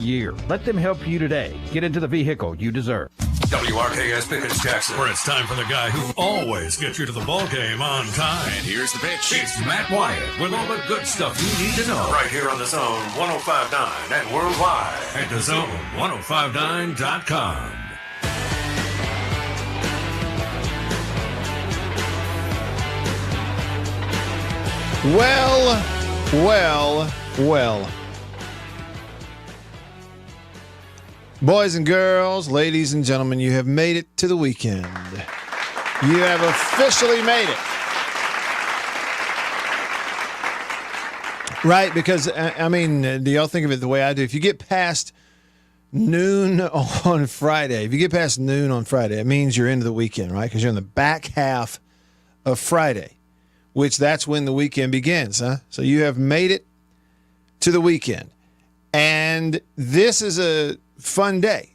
year. Let them help you today. Get into the vehicle you deserve. WRKS Pickens Jackson, where it's time for the guy who always gets you to the ball game on time. And here's the pitch. It's Matt Wyatt with all the good stuff you need to know. Right here on the Zone 105.9 and worldwide at the Zone 105.9.com. Well. Boys and girls, ladies and gentlemen, you have made it to the weekend. You have officially made it. Right, because, I mean, do y'all think of it the way I do? If you get past noon on Friday, it means you're into the weekend, right? Because you're in the back half of Friday, which that's when the weekend begins, huh? So you have made it to the weekend. And this is a fun day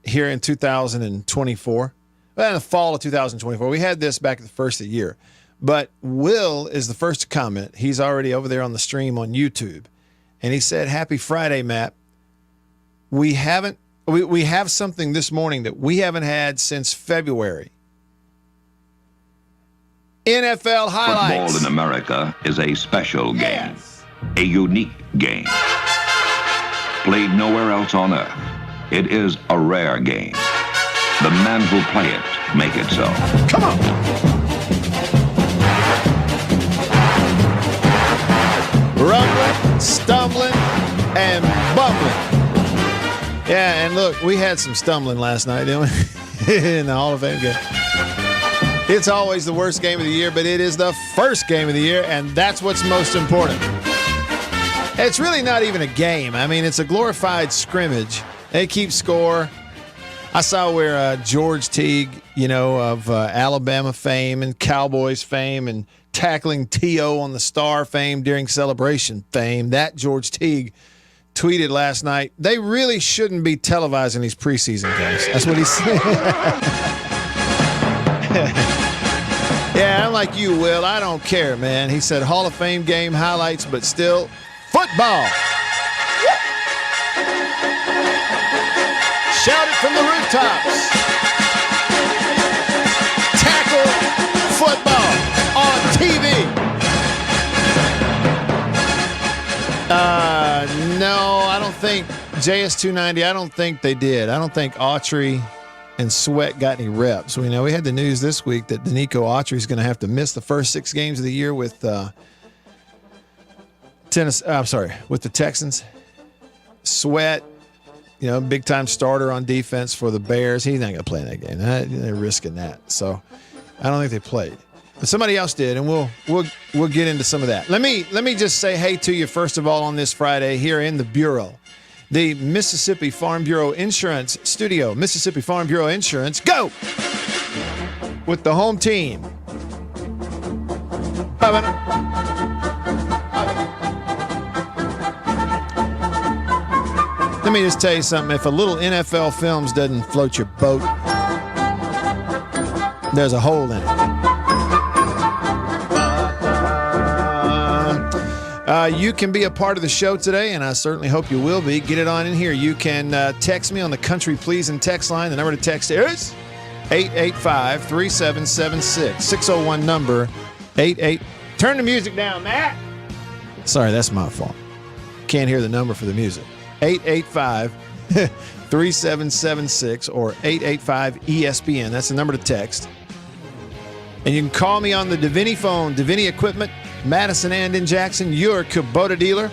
here in 2024. Well, in the fall of 2024. We had this back at the first of the year. But Will is the first to comment. He's already over there on the stream on YouTube. And he said, "Happy Friday, Matt. We have something this morning that we haven't had since February. NFL highlights." Football in America is a special game, a unique game. Played nowhere else on earth. It is a rare game. The men who play it make it so. Come on. Rumbling, stumbling, and bumbling. Yeah, and look, we had some stumbling last night, didn't we? In the Hall of Fame game. It's always the worst game of the year, but it is the first game of the year, and that's what's most important. It's really not even a game. I mean, it's a glorified scrimmage. They keep score. I saw where George Teague, of Alabama fame and Cowboys fame and tackling T.O. on the Star fame during celebration fame, that George Teague tweeted last night, "They really shouldn't be televising these preseason games." That's what he said. Yeah, I'm like you, Will. I don't care, man. He said Hall of Fame game highlights, but still football. Shout it from the rooftops. Tackle football on TV. No, I don't think JS290, I don't think they did. I don't think Autry and Sweat got any reps. We had the news this week that Danico Autry is going to have to miss the first 6 games of the year with with the Texans. Sweat, big time starter on defense for the Bears. He's not going to play in that game. They're risking that. So I don't think they played. But somebody else did, and we'll get into some of that. Let me just say hey to you first of all on this Friday here in the Bureau. The Mississippi Farm Bureau Insurance Studio. Mississippi Farm Bureau Insurance, go! With the home team. Let me just tell you something. If a little NFL Films doesn't float your boat, there's a hole in it. You can be a part of the show today, and I certainly hope you will be. Get it on in here. You can text me on the Country Pleasing text line. The number to text is 885-3776. 601 number 88. Turn the music down, Matt. Sorry, that's my fault. Can't hear the number for the music. 885-3776 or 885-ESPN. That's the number to text. And you can call me on the Davini phone, Davini Equipment, Madison and in Jackson, your Kubota dealer.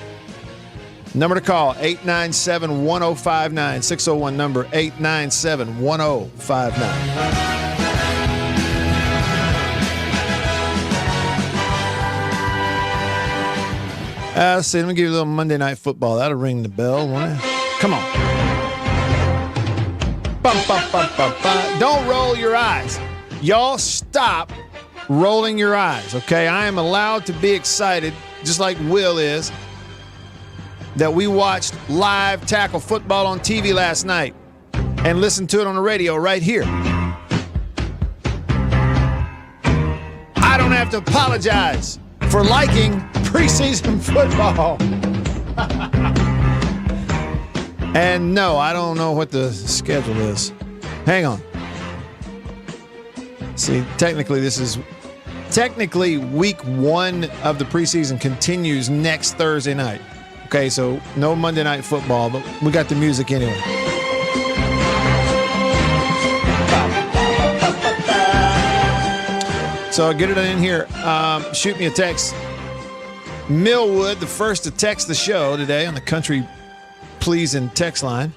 Number to call, 897-1059. 601 number, 897-1059. Let's see, let me give you a little Monday Night Football. That'll ring the bell, won't it? Come on. Bum, bum, bum, bum, bum. Don't roll your eyes. Y'all stop rolling your eyes, okay? I am allowed to be excited, just like Will is, that we watched live tackle football on TV last night and listened to it on the radio right here. I don't have to apologize for liking preseason football. And no, I don't know what the schedule is. Hang on. See, technically week 1 of the preseason continues next Thursday night. Okay, so no Monday Night Football, but we got the music anyway. So I'll get it in here. Shoot me a text. Millwood, the first to text the show today on the Country Pleasing text line.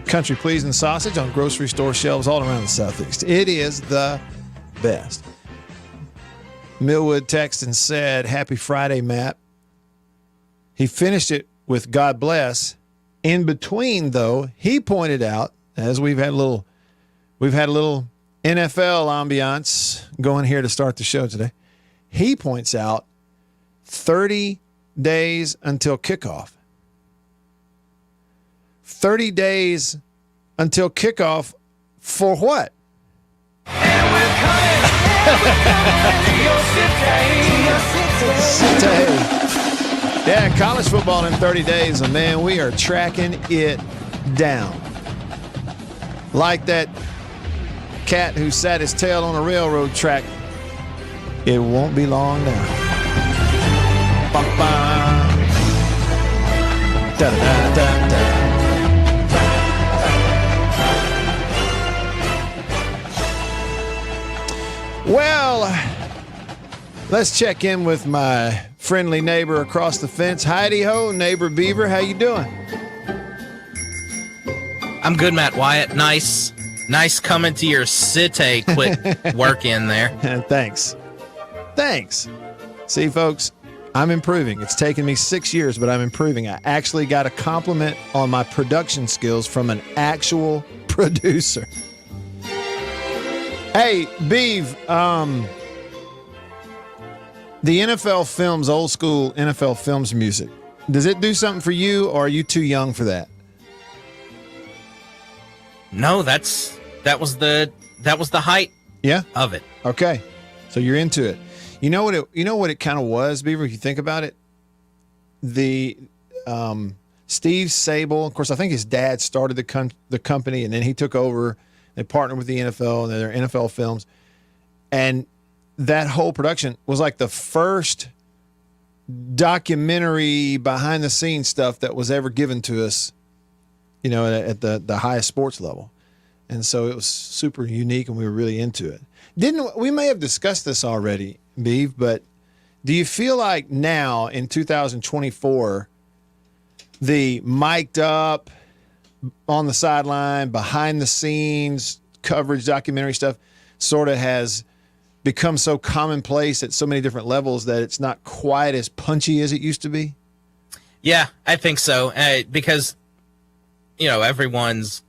Country Pleasing sausage on grocery store shelves all around the Southeast. It is the best. Millwood texted and said, "Happy Friday, Matt." He finished it with "God bless." In between, though, he pointed out, as we've had a little NFL ambiance going here to start the show today. He points out 30 days until kickoff. 30 days until kickoff for what? Yeah, college football in 30 days, and man, we are tracking it down. Like that cat who sat his tail on a railroad track. It won't be long now. Ba-ba. Da-da-da-da-da. Well, let's check in with my friendly neighbor across the fence. Heidi-ho, neighbor Beaver. How you doing? I'm good, Matt Wyatt. Nice coming to your city. Quick work in there. Thanks. See, folks, I'm improving. It's taken me 6 years, but I'm improving. I actually got a compliment on my production skills from an actual producer. Hey, Beav, the NFL Films, old school NFL Films music, does it do something for you, or are you too young for that? No, that was the height of it. Okay. So you're into it. You know what it kind of was, Beaver, if you think about it? The Steve Sable, of course, I think his dad started the company, and then he took over. They partnered with the NFL, and they're NFL Films. And that whole production was like the first documentary behind-the-scenes stuff that was ever given to us, at the highest sports level. And so it was super unique, and we were really into it. We may have discussed this already, Beav, but do you feel like now in 2024, the mic'd up, on the sideline, behind the scenes coverage, documentary stuff sort of has become so commonplace at so many different levels that it's not quite as punchy as it used to be? Yeah, I think so. Because, everyone's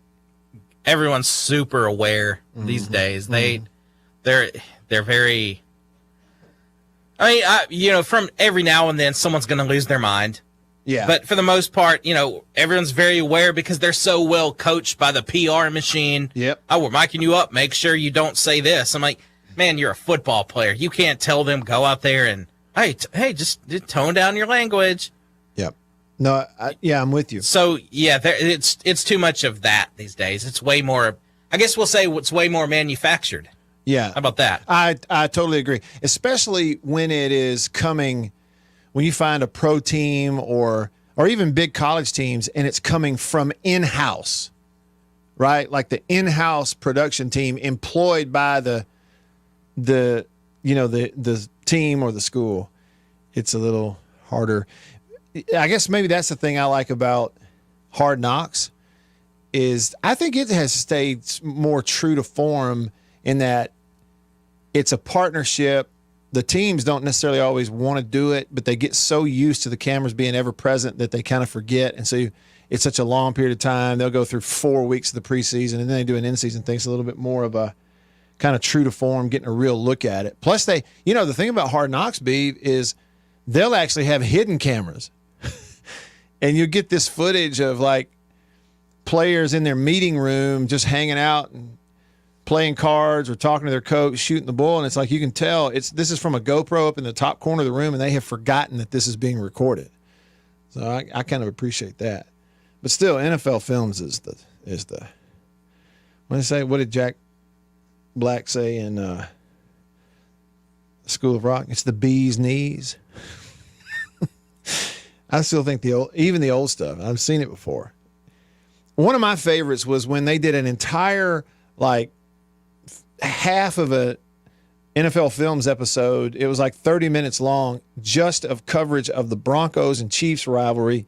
super aware these days. They're very, from every now and then someone's going to lose their mind. Yeah. But for the most part, everyone's very aware because they're so well coached by the PR machine. Yep. Oh, we're miking you up. Make sure you don't say this. I'm like, man, you're a football player. You can't tell them go out there and, hey, just tone down your language. Yep. No, I'm with you. So, yeah, it's too much of that these days. It's way more, I guess we'll say it's way more manufactured. Yeah. How about that? I totally agree. Especially when it is coming, when you find a pro team or even big college teams and it's coming from in-house, right? Like the in-house production team employed by the team or the school. It's a little harder. I guess maybe that's the thing I like about Hard Knocks is I think it has stayed more true to form in that it's a partnership. The teams don't necessarily always want to do it, but they get so used to the cameras being ever present that they kind of forget. And so it's such a long period of time. They'll go through 4 weeks of the preseason, and then they do an in-season thing. It's a little bit more of a kind of true to form, getting a real look at it. Plus, the thing about Hard Knocks, Beav, is they'll actually have hidden cameras. And you get this footage of like players in their meeting room just hanging out and playing cards or talking to their coach, shooting the bull, and it's like you can tell this is from a GoPro up in the top corner of the room, and they have forgotten that this is being recorded. So I kind of appreciate that. But still, NFL Films is the what did they say? What did Jack Black say in School of Rock? It's the bee's knees. I still think even the old stuff. I've seen it before. One of my favorites was when they did an entire half of a NFL Films episode. It was like 30 minutes long, just of coverage of the Broncos and Chiefs rivalry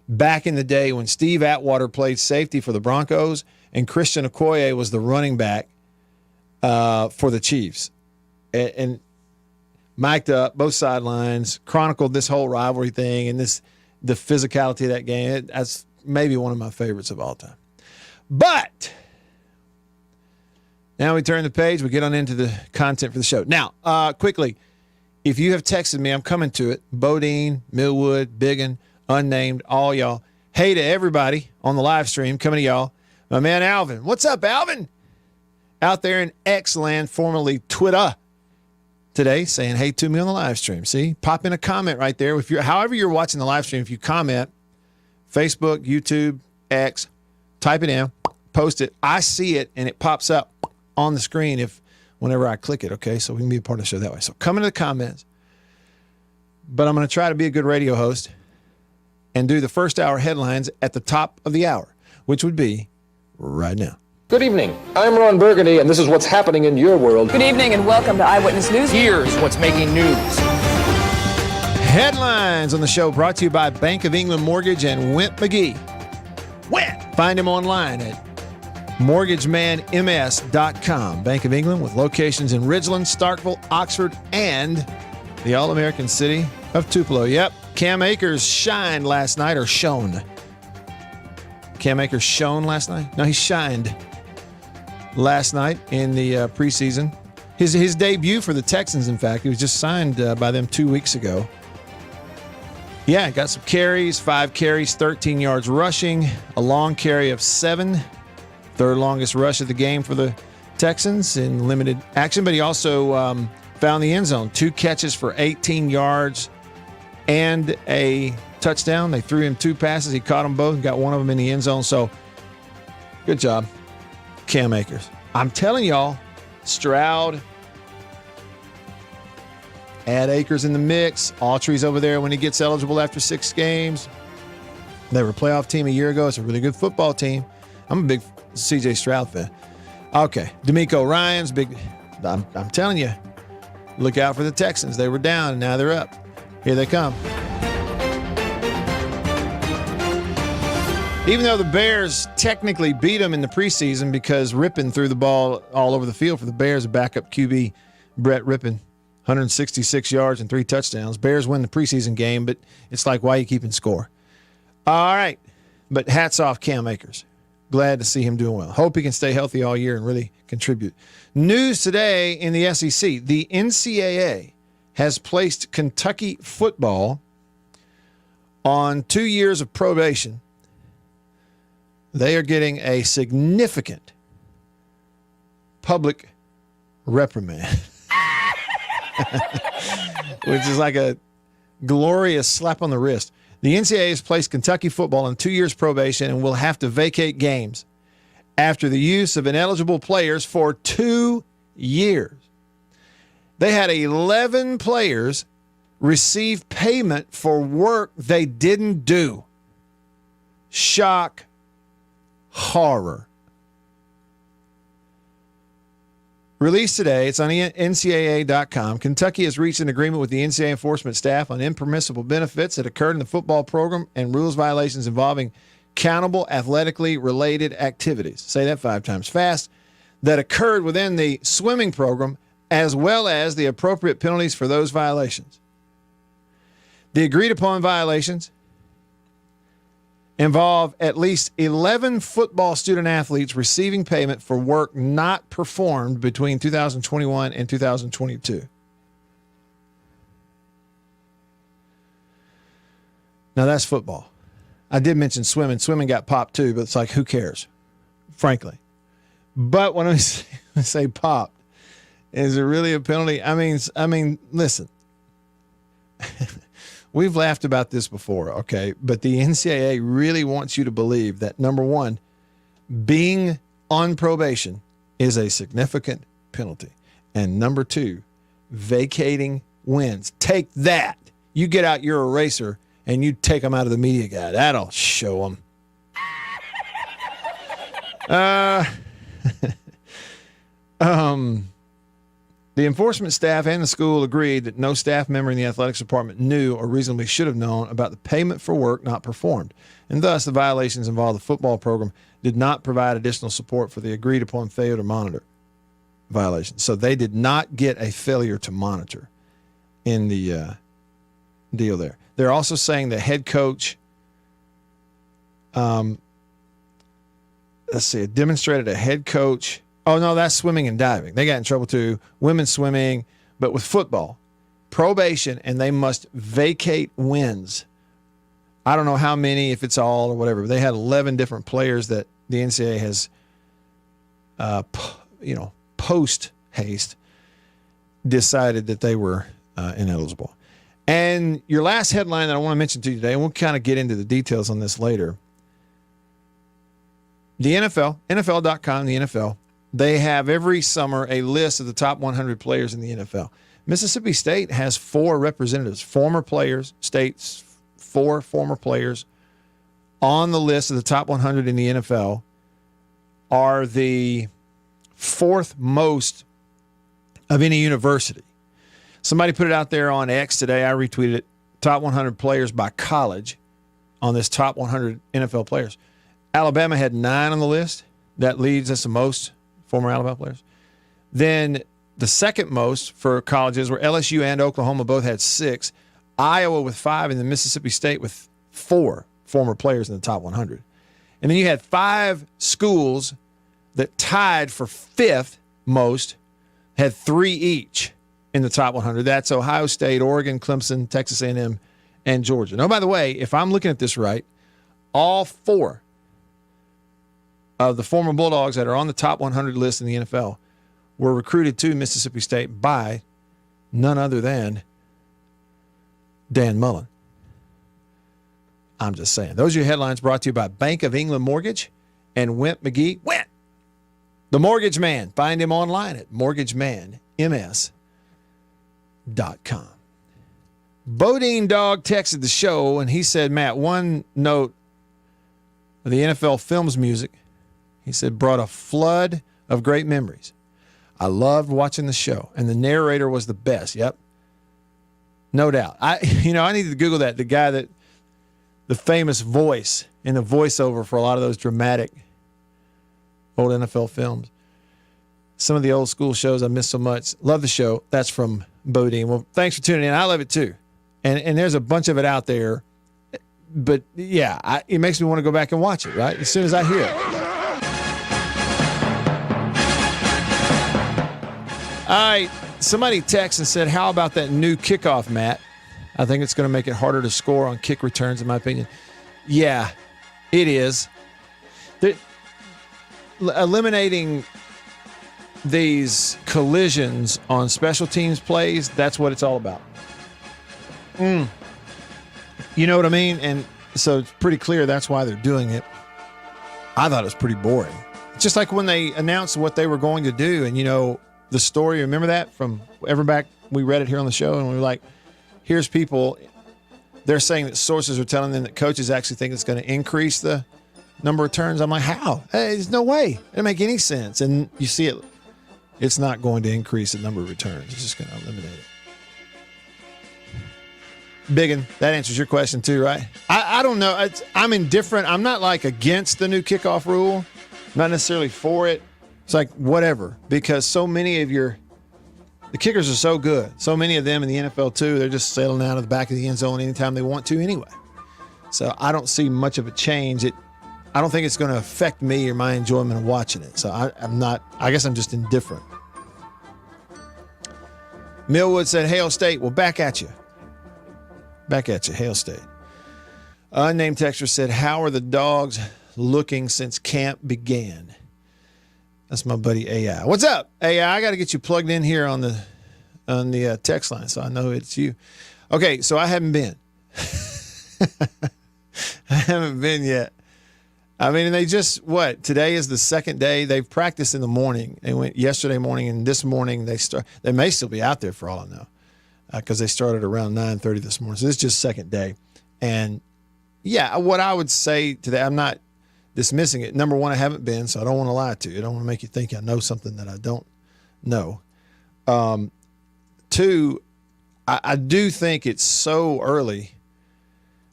back in the day when Steve Atwater played safety for the Broncos and Christian Okoye was the running back for the Chiefs. And mic'd up both sidelines, chronicled this whole rivalry thing and the physicality of that game. That's maybe one of my favorites of all time. But now we turn the page. We get on into the content for the show. Now, quickly, if you have texted me, I'm coming to it. Bodine, Millwood, Biggin, Unnamed, all y'all. Hey to everybody on the live stream coming to y'all. My man Alvin. What's up, Alvin? Out there in X-Land, formerly Twitter, today saying hey to me on the live stream. See, pop in a comment right there. If you're, however you're watching the live stream, if you comment, Facebook, YouTube, X, type it in, post it. I see it and it pops up on the screen whenever I click it. Okay, so we can be a part of the show that way. So come into the comments. But I'm going to try to be a good radio host and do the first hour headlines at the top of the hour, which would be right now. Good evening. I'm Ron Burgundy, and this is what's happening in your world. Good evening, and welcome to Eyewitness News. Here's what's making news. Headlines on the show brought to you by Bank of England Mortgage and Went McGee. Went. Find him online at mortgagemanms.com. Bank of England with locations in Ridgeland, Starkville, Oxford, and the all-American city of Tupelo. Yep, Cam Akers shined last night, or shone. Cam Akers shone last night? No, he shined last night in the preseason. His debut for the Texans, in fact. He was just signed by them 2 weeks ago. Yeah, got some carries, 5 carries, 13 yards rushing, a long carry of 7. Third longest rush of the game for the Texans in limited action. But he also found the end zone. 2 catches for 18 yards and a touchdown. They threw him 2 passes. He caught them both and got one of them in the end zone. So good job, Cam Akers. I'm telling y'all, Stroud, add Akers in the mix. Autry's over there when he gets eligible after 6 games. They were a playoff team a year ago. It's a really good football team. I'm a big CJ Stroud fan. Okay, D'Amico Ryans, big. I'm telling you, look out for the Texans. They were down, and now they're up. Here they come. Even though the Bears technically beat them in the preseason because Rippon threw the ball all over the field for the Bears, backup QB Brett Rippon, 166 yards and 3 touchdowns. Bears win the preseason game, but it's like, why are you keeping score? All right, but hats off Cam Akers. Glad to see him doing well. Hope he can stay healthy all year and really contribute. News today in the SEC. The NCAA has placed Kentucky football on 2 years of probation. They are getting a significant public reprimand, which is like a glorious slap on the wrist. The NCAA has placed Kentucky football on 2 years probation and will have to vacate games after the use of ineligible players for 2 years. They had 11 players receive payment for work they didn't do. Shock, horror. Released today, it's on NCAA.com. Kentucky has reached an agreement with the NCAA enforcement staff on impermissible benefits that occurred in the football program and rules violations involving countable athletically related activities. Say that 5 times fast. That occurred within the swimming program, as well as the appropriate penalties for those violations. The agreed upon violations involve at least 11 football student athletes receiving payment for work not performed between 2021 and 2022. Now that's football. I did mention swimming. Swimming got popped too, but it's like, who cares, frankly. But when I say popped, is it really a penalty? I mean, listen. we've laughed about this before, okay? But the NCAA really wants you to believe that, number one, being on probation is a significant penalty. And number two, vacating wins. Take that. You get out your eraser and you take them out of the media guide. That'll show them. The enforcement staff and the school agreed that no staff member in the athletics department knew or reasonably should have known about the payment for work not performed, and thus the violations involved the football program did not provide additional support for the agreed-upon failure to monitor violations. So they did not get a failure to monitor in the deal there. They're also saying the head coach, demonstrated a head coach. Oh, no, that's swimming and diving. They got in trouble too. Women's swimming, but with football, probation, and they must vacate wins. I don't know how many, if it's all or whatever. But they had 11 different players that the NCAA has, post haste decided that they were ineligible. And your last headline that I want to mention to you today, and we'll kind of get into the details on this later. The NFL, NFL.com, the NFL, they have every summer a list of the top 100 players in the NFL. Mississippi State has 4 representatives, former players, states, 4 former players on the list of the top 100 in the NFL, are the 4th most of any university. Somebody put it out there on X today. I retweeted it. Top 100 players by college on this top 100 NFL players. Alabama had 9 on the list. That leads us to most former Alabama players. Then the second most for colleges were LSU and Oklahoma both had 6. Iowa with 5, and then Mississippi State with 4 former players in the top 100. And then you had 5 schools that tied for 5th most, had 3 each in the top 100. That's Ohio State, Oregon, Clemson, Texas A&M, and Georgia. Now, by the way, if I'm looking at this right, all 4 of the former Bulldogs that are on the top 100 list in the NFL were recruited to Mississippi State by none other than Dan Mullen. I'm just saying. Those are your headlines brought to you by Bank of England Mortgage and Went McGee. Went! The Mortgage Man. Find him online at mortgagemanms.com. Bodine Dog texted the show, and he said, Matt, one note of the NFL Films music, he said, brought a flood of great memories. I loved watching the show, and the narrator was the best. Yep. No doubt. I needed to Google that. The guy that, the famous voice in the voiceover for a lot of those dramatic old NFL films. Some of the old school shows I miss so much. Love the show. That's from Bodine. Well, thanks for tuning in. I love it too. And there's a bunch of it out there. But yeah, it makes me want to go back and watch it, right? As soon as I hear it. All right, somebody texted and said, how about that new kickoff, Matt? I think it's going to make it harder to score on kick returns, in my opinion. Yeah, it is. Eliminating these collisions on special teams plays, that's what it's all about. You know what I mean? And so it's pretty clear that's why they're doing it. I thought it was pretty boring. Just like when they announced what they were going to do, and the story, remember that from ever back? We read it here on the show, and we were like, here's people. They're saying that sources are telling them that coaches actually think it's going to increase the number of turns. I'm like, how? Hey, there's no way. It doesn't make any sense. And you see it. It's not going to increase the number of returns. It's just going to eliminate it. Biggin, that answers your question too, right? I don't know. I'm indifferent. I'm not like against the new kickoff rule. I'm not necessarily for it. It's like whatever, because so many of the kickers are so good. So many of them in the NFL too, they're just sailing out of the back of the end zone anytime they want to anyway. So I don't see much of a change. I don't think it's going to affect me or my enjoyment of watching it. So I guess I'm just indifferent. Millwood said, Hail State. Well, back at you. Back at you, Hail State. Unnamed texter said, how are the dogs looking since camp began? That's my buddy AI. What's up, AI? I got to get you plugged in here on the text line so I know it's you. Okay, so I haven't been. I haven't been yet. I mean, and they just, today is the second day. They've practiced in the morning. They went yesterday morning, and this morning they may still be out there for all I know, because they started around 9:30 this morning. So this is just second day. And yeah, what I would say to that, I'm not dismissing it. Number one, I haven't been, so I don't want to lie to you. I don't want to make you think I know something that I don't know. Two, I do think it's so early,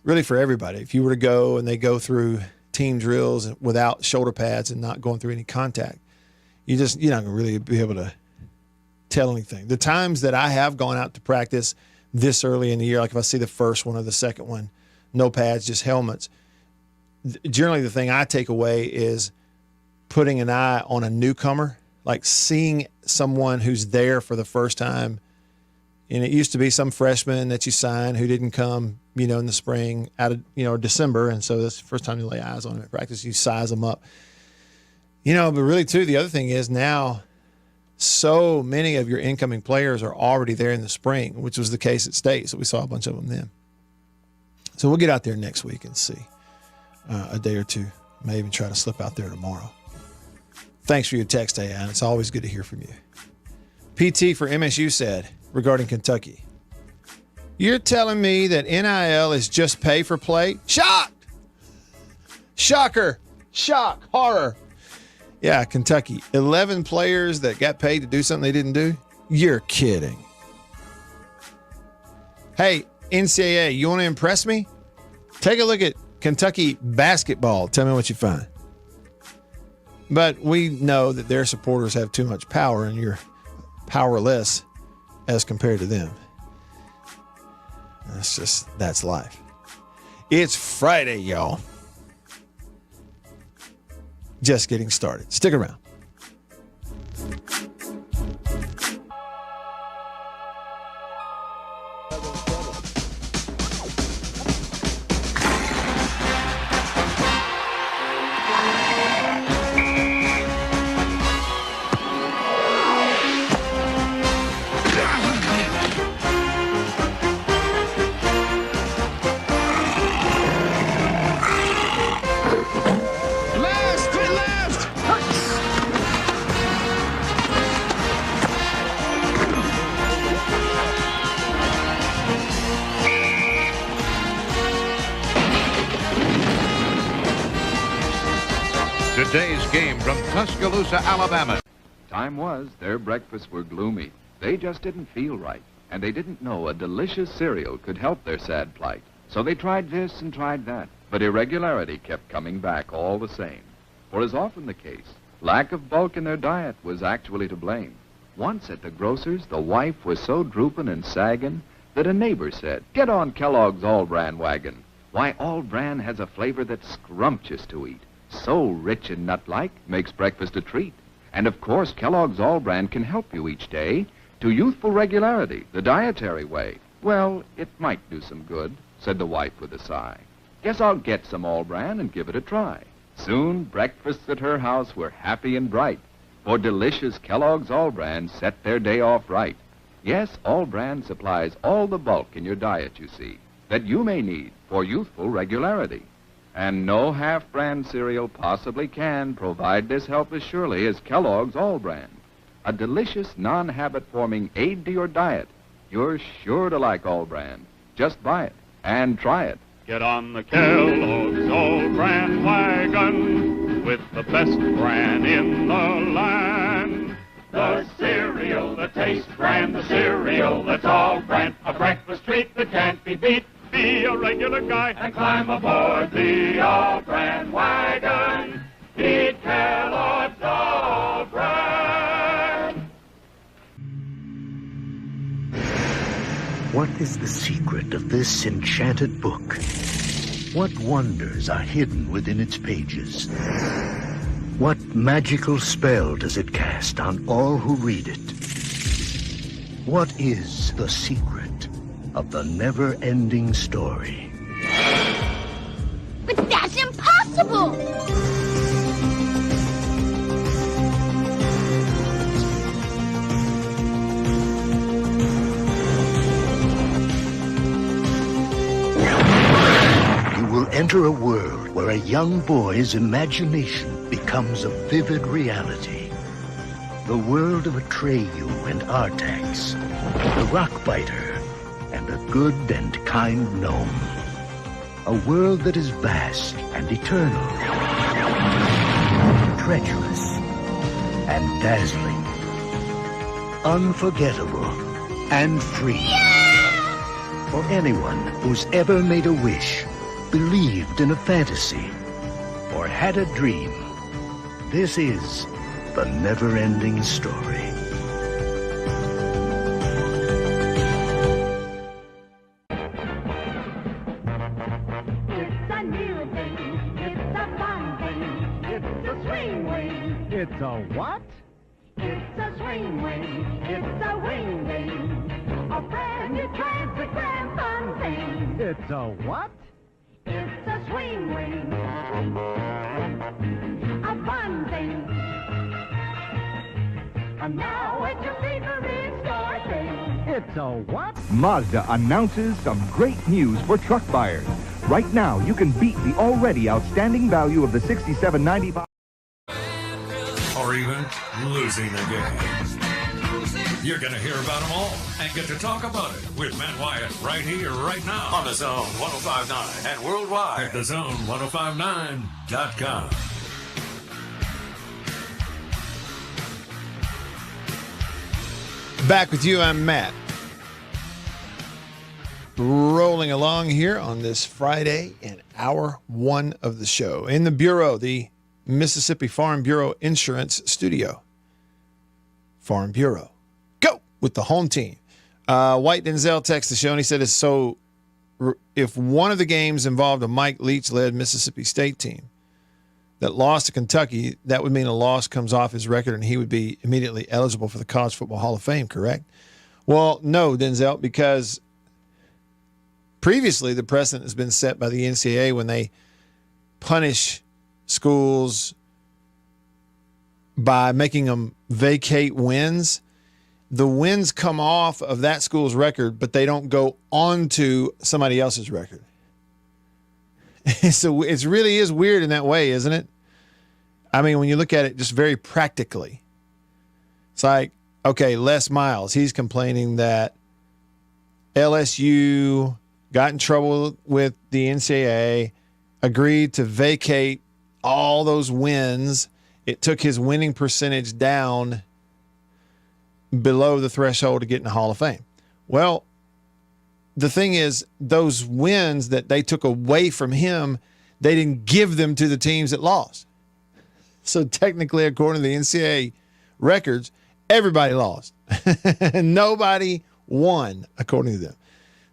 really, for everybody. If you were to go and they go through team drills without shoulder pads and not going through any contact, you're not going to really be able to tell anything. The times that I have gone out to practice this early in the year, like if I see the first one or the second one, no pads, just helmets, generally the thing I take away is putting an eye on a newcomer, like seeing someone who's there for the first time. And it used to be some freshman that you sign who didn't come, in the spring out of, December. And so that's the first time you lay eyes on him at practice. You size them up, but really too, the other thing is now so many of your incoming players are already there in the spring, which was the case at State. So we saw a bunch of them then. So we'll get out there next week and see a day or two. May even try to slip out there tomorrow. Thanks for your text, Ayan. It's always good to hear from you. PT for MSU said regarding Kentucky, you're telling me that NIL is just pay for play? Shocked! Shocker! Shock! Horror! Yeah, Kentucky. 11 players that got paid to do something they didn't do? You're kidding. Hey, NCAA, you want to impress me? Take a look at Kentucky basketball. Tell me what you find. But we know that their supporters have too much power and you're powerless as compared to them. That's life. It's Friday, y'all. Just getting started. Stick around. Today's game from Tuscaloosa, Alabama. Time was their breakfasts were gloomy. They just didn't feel right, and they didn't know a delicious cereal could help their sad plight. So they tried this and tried that, but irregularity kept coming back all the same. For as often the case, lack of bulk in their diet was actually to blame. Once at the grocer's, the wife was so drooping and sagging that a neighbor said, "Get on Kellogg's All-Bran wagon. Why, All-Bran has a flavor that's scrumptious to eat. So rich and nut-like, makes breakfast a treat. And of course, Kellogg's All-Bran can help you each day to youthful regularity, the dietary way." "Well, it might do some good," said the wife with a sigh. "Guess I'll get some All-Bran and give it a try." Soon, breakfasts at her house were happy and bright, for delicious Kellogg's All-Bran set their day off right. Yes, All-Bran supplies all the bulk in your diet, you see, that you may need for youthful regularity. And no half-brand cereal possibly can provide this help as surely as Kellogg's All-Bran. A delicious, non-habit-forming aid to your diet. You're sure to like All-Bran. Just buy it and try it. Get on the Kellogg's All-Bran wagon with the best bran in the land. The cereal that tastes grand, the cereal that's All-Bran, a breakfast treat that can't be beat. Be a regular guy and climb aboard the All-Bran wagon. Eat Kellogg's All-Bran. What is the secret of this enchanted book? What wonders are hidden within its pages? What magical spell does it cast on all who read it? What is the secret of the never-ending story? But that's impossible! Enter a world where a young boy's imagination becomes a vivid reality. The world of 𝐌𝐢𝐬𝐬𝐢 and Artax, the Rockbiter, and a good and kind gnome. A world that is vast and eternal, treacherous and dazzling, unforgettable and free. For anyone who's ever made a wish, believed in a fantasy, or had a dream, this is the never-ending story. It's a new thing. It's a fun thing. It's a swing wing. It's a what? It's a swing wing. It's a wing wing. A brand new transparent fun thing. It's a what? It's a swing wing. A fun thing. And now it's your favorite star thing. It's a what? Mazda announces some great news for truck buyers. Right now, you can beat the already outstanding value of the $67.95. Or even losing a game. You're going to hear about them all and get to talk about it with Matt Wyatt right here, right now. On the Zone 105.9 and worldwide At thezone1059.com. Back with you, I'm Matt. Rolling along here on this Friday in hour one of the show. In the Bureau, the Mississippi Farm Bureau Insurance Studio. Farm Bureau. Go with the home team. White Denzel texted the show and he said, if one of the games involved a Mike Leach-led Mississippi State team that lost to Kentucky, that would mean a loss comes off his record and he would be immediately eligible for the College Football Hall of Fame, correct? Well, no, Denzel, because previously the precedent has been set by the NCAA when they punish schools by making them vacate wins. The wins come off of that school's record, but they don't go on to somebody else's record. So it really is weird in that way, isn't it? I mean, when you look at it just very practically, it's like, okay, Les Miles, he's complaining that LSU got in trouble with the NCAA, agreed to vacate all those wins. It took his winning percentage down below the threshold to get in the Hall of Fame. Well, the thing is, those wins that they took away from him, they didn't give them to the teams that lost. So technically, according to the NCAA records, everybody lost. Nobody won, according to them.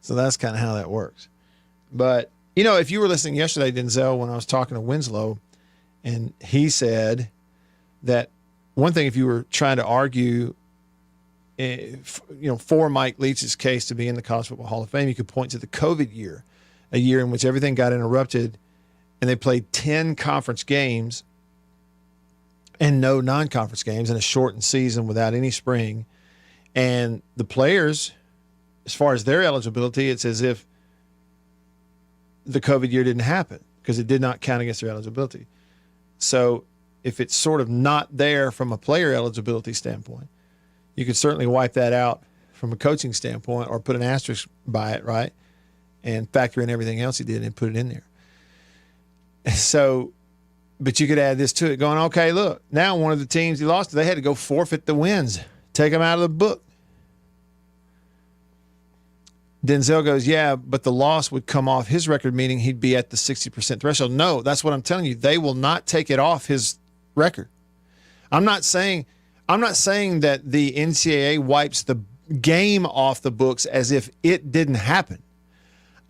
So that's kind of how that works. But, you know, if you were listening yesterday, Denzel, when I was talking to Winslow, and he said that one thing, if you were trying to argue for Mike Leach's case to be in the College Football Hall of Fame, you could point to the COVID year, a year in which everything got interrupted and they played 10 conference games and no non-conference games in a shortened season without any spring. And the players, as far as their eligibility, it's as if the COVID year didn't happen because it did not count against their eligibility. So if it's sort of not there from a player eligibility standpoint, you could certainly wipe that out from a coaching standpoint or put an asterisk by it, right? And factor in everything else he did and put it in there. So, but you could add this to it going, okay, look, now one of the teams he lost to, they had to go forfeit the wins, take them out of the book. Denzel goes, yeah, but the loss would come off his record, meaning he'd be at the 60% threshold. No, that's what I'm telling you. They will not take it off his record. I'm not saying that the NCAA wipes the game off the books as if it didn't happen.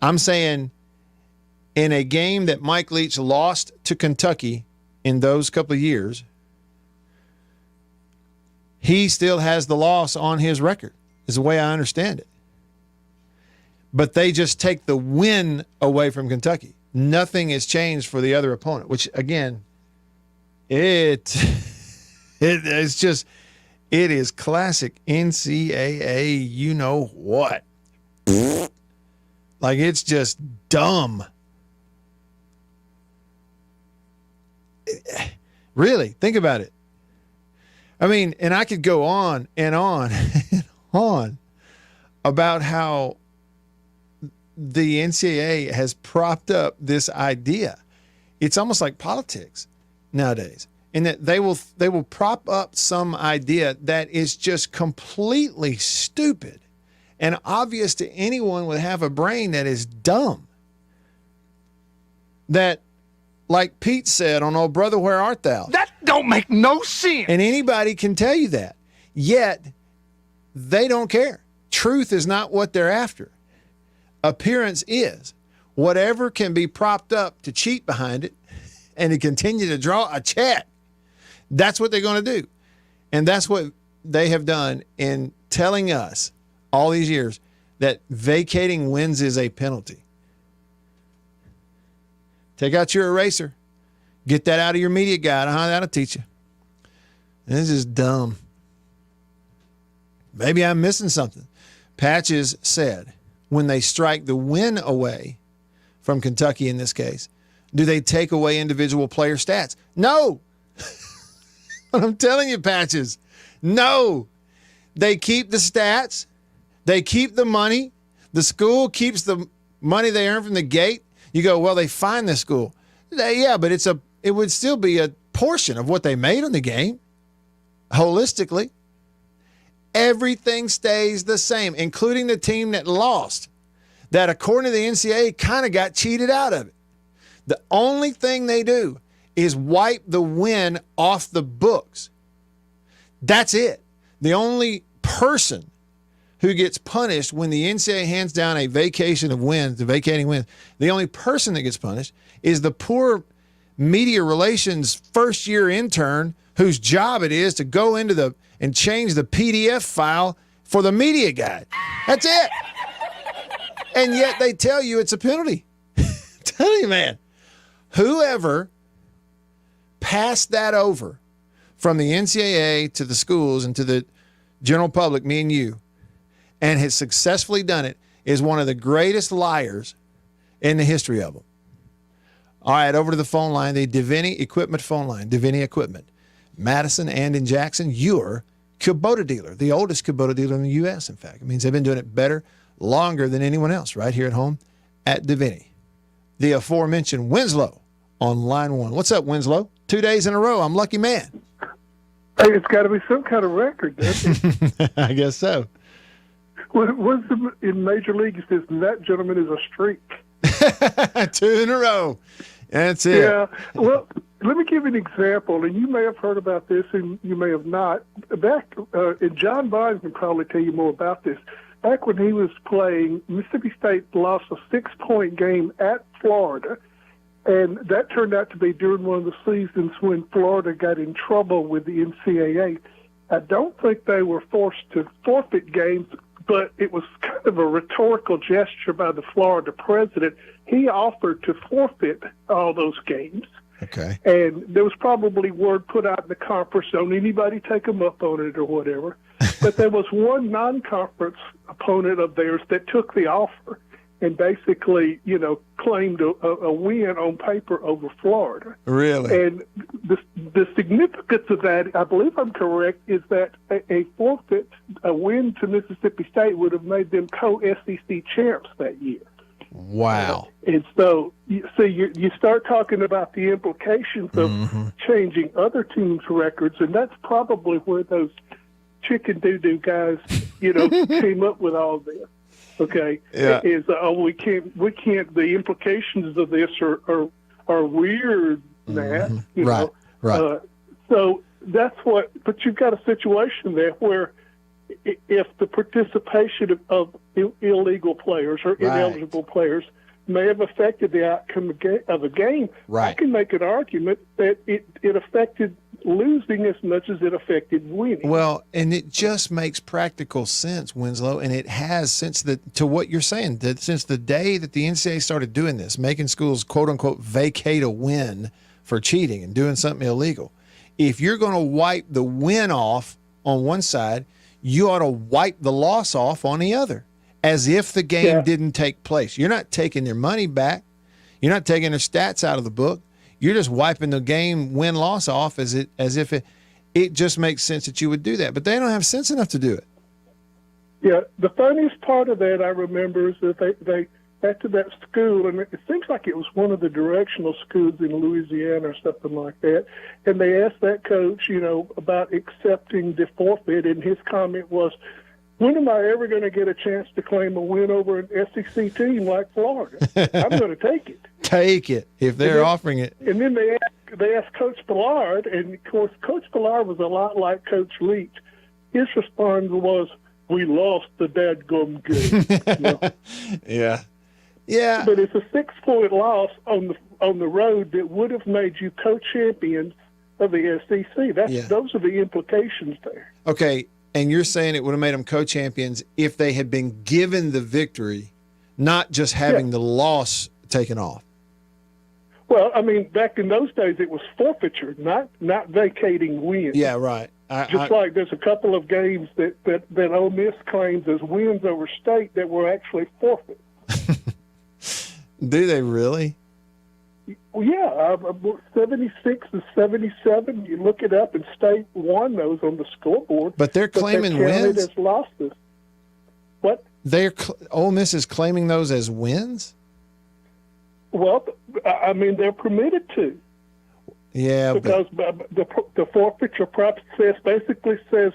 I'm saying in a game that Mike Leach lost to Kentucky in those couple of years, he still has the loss on his record, is the way I understand it. But they just take the win away from Kentucky. Nothing has changed for the other opponent, which, again, it is classic NCAA, you know what. Like, it's just dumb. Really, think about it. I mean, and I could go on and on and on about how the NCAA has propped up this idea. It's almost like politics nowadays, in that they will prop up some idea that is just completely stupid and obvious to anyone with half a brain that is dumb. That, like Pete said on Old Brother, Where Art Thou? That don't make no sense. And anybody can tell you that. Yet, they don't care. Truth is not what they're after. Appearance is. Whatever can be propped up to cheat behind it and to continue to draw a check, that's what they're going to do. And that's what they have done in telling us all these years that vacating wins is a penalty. Take out your eraser. Get that out of your media guide. That'll teach you. This is dumb. Maybe I'm missing something. Patches said, when they strike the win away from Kentucky in this case, do they take away individual player stats? No. I'm telling you, Patches, no. They keep the stats. They keep the money. The school keeps the money they earn from the gate. You go, well, they fine the school. Yeah, but it would still be a portion of what they made on the game. Holistically, everything stays the same, including the team that lost, that according to the NCAA kind of got cheated out of it. The only thing they do is wipe the win off the books. That's it. The only person who gets punished when the NCAA hands down a vacation of wins, the vacating wins, the only person that gets punished is the poor media relations first-year intern whose job it is to go into and change the PDF file for the media guide. That's it. And yet they tell you it's a penalty. Tell you, man, whoever passed that over from the NCAA to the schools and to the general public, me and you, and has successfully done it, is one of the greatest liars in the history of them. All right, over to the phone line, the Davini Equipment phone line, Davini Equipment. Madison and in Jackson, your Kubota dealer, the oldest Kubota dealer in the U.S., in fact. It means they've been doing it better, longer than anyone else right here at home at Davini. The aforementioned Winslow on line one. What's up, Winslow? 2 days in a row. I'm lucky man. Hey, it's got to be some kind of record, doesn't it? I guess so. What's in Major League, it says that gentleman is a streak. 2 in a row. That's it. Yeah. Well, let me give you an example, and you may have heard about this, and you may have not. Back, and John Vine can probably tell you more about this. Back when he was playing, Mississippi State lost a 6-point game at Florida, and that turned out to be during one of the seasons when Florida got in trouble with the NCAA. I don't think they were forced to forfeit games, but it was kind of a rhetorical gesture by the Florida president. He offered to forfeit all those games. Okay. And there was probably word put out in the conference, don't anybody take them up on it or whatever. But there was one non-conference opponent of theirs that took the offer and basically, claimed a win on paper over Florida. Really? And the significance of that, I believe I'm correct, is that a forfeit, a win to Mississippi State would have made them co-SEC champs that year. Wow. And so, you start talking about the implications of changing other teams' records, and that's probably where those chicken doo-doo guys, came up with all this. Okay, yeah. We can't. The implications of this are weird, Matt. Right. So that's what. But you've got a situation there where, if the participation of illegal players or ineligible players may have affected the outcome of a game, I can make an argument that it affected losing as much as it affected winning. Well, and it just makes practical sense, Winslow, and it has to what you're saying, that since the day that the NCAA started doing this, making schools, quote-unquote, vacate a win for cheating and doing something illegal. If you're going to wipe the win off on one side, you ought to wipe the loss off on the other, as if the game didn't take place. You're not taking their money back. You're not taking their stats out of the book. you're just wiping the game win-loss off as if it just makes sense that you would do that. But they don't have sense enough to do it. Yeah, the funniest part of that I remember is that they after that school, and it seems like it was one of the directional schools in Louisiana or something like that, and they asked that coach, about accepting the forfeit, and his comment was, when am I ever going to get a chance to claim a win over an SEC team like Florida? I'm going to take it. Take it if they're offering it. And then they asked Coach Ballard, and of course Coach Ballard was a lot like Coach Leach. His response was, "We lost the dadgum game." Yeah. Yeah. But it's a 6-point loss on the road that would have made you co-champions of the SEC. Those are the implications there. Okay, and you're saying it would have made them co-champions if they had been given the victory, not just having the loss taken off. Well, I mean, back in those days, it was forfeiture, not vacating wins. Yeah, right. Like there's a couple of games that Ole Miss claims as wins over State that were actually forfeit. Do they really? Well, yeah, 76 and 77. You look it up, and State won those on the scoreboard. But they're claiming wins. As losses. What? Ole Miss is claiming those as wins. Well, I mean, they're permitted to. Yeah, because the forfeiture process basically says,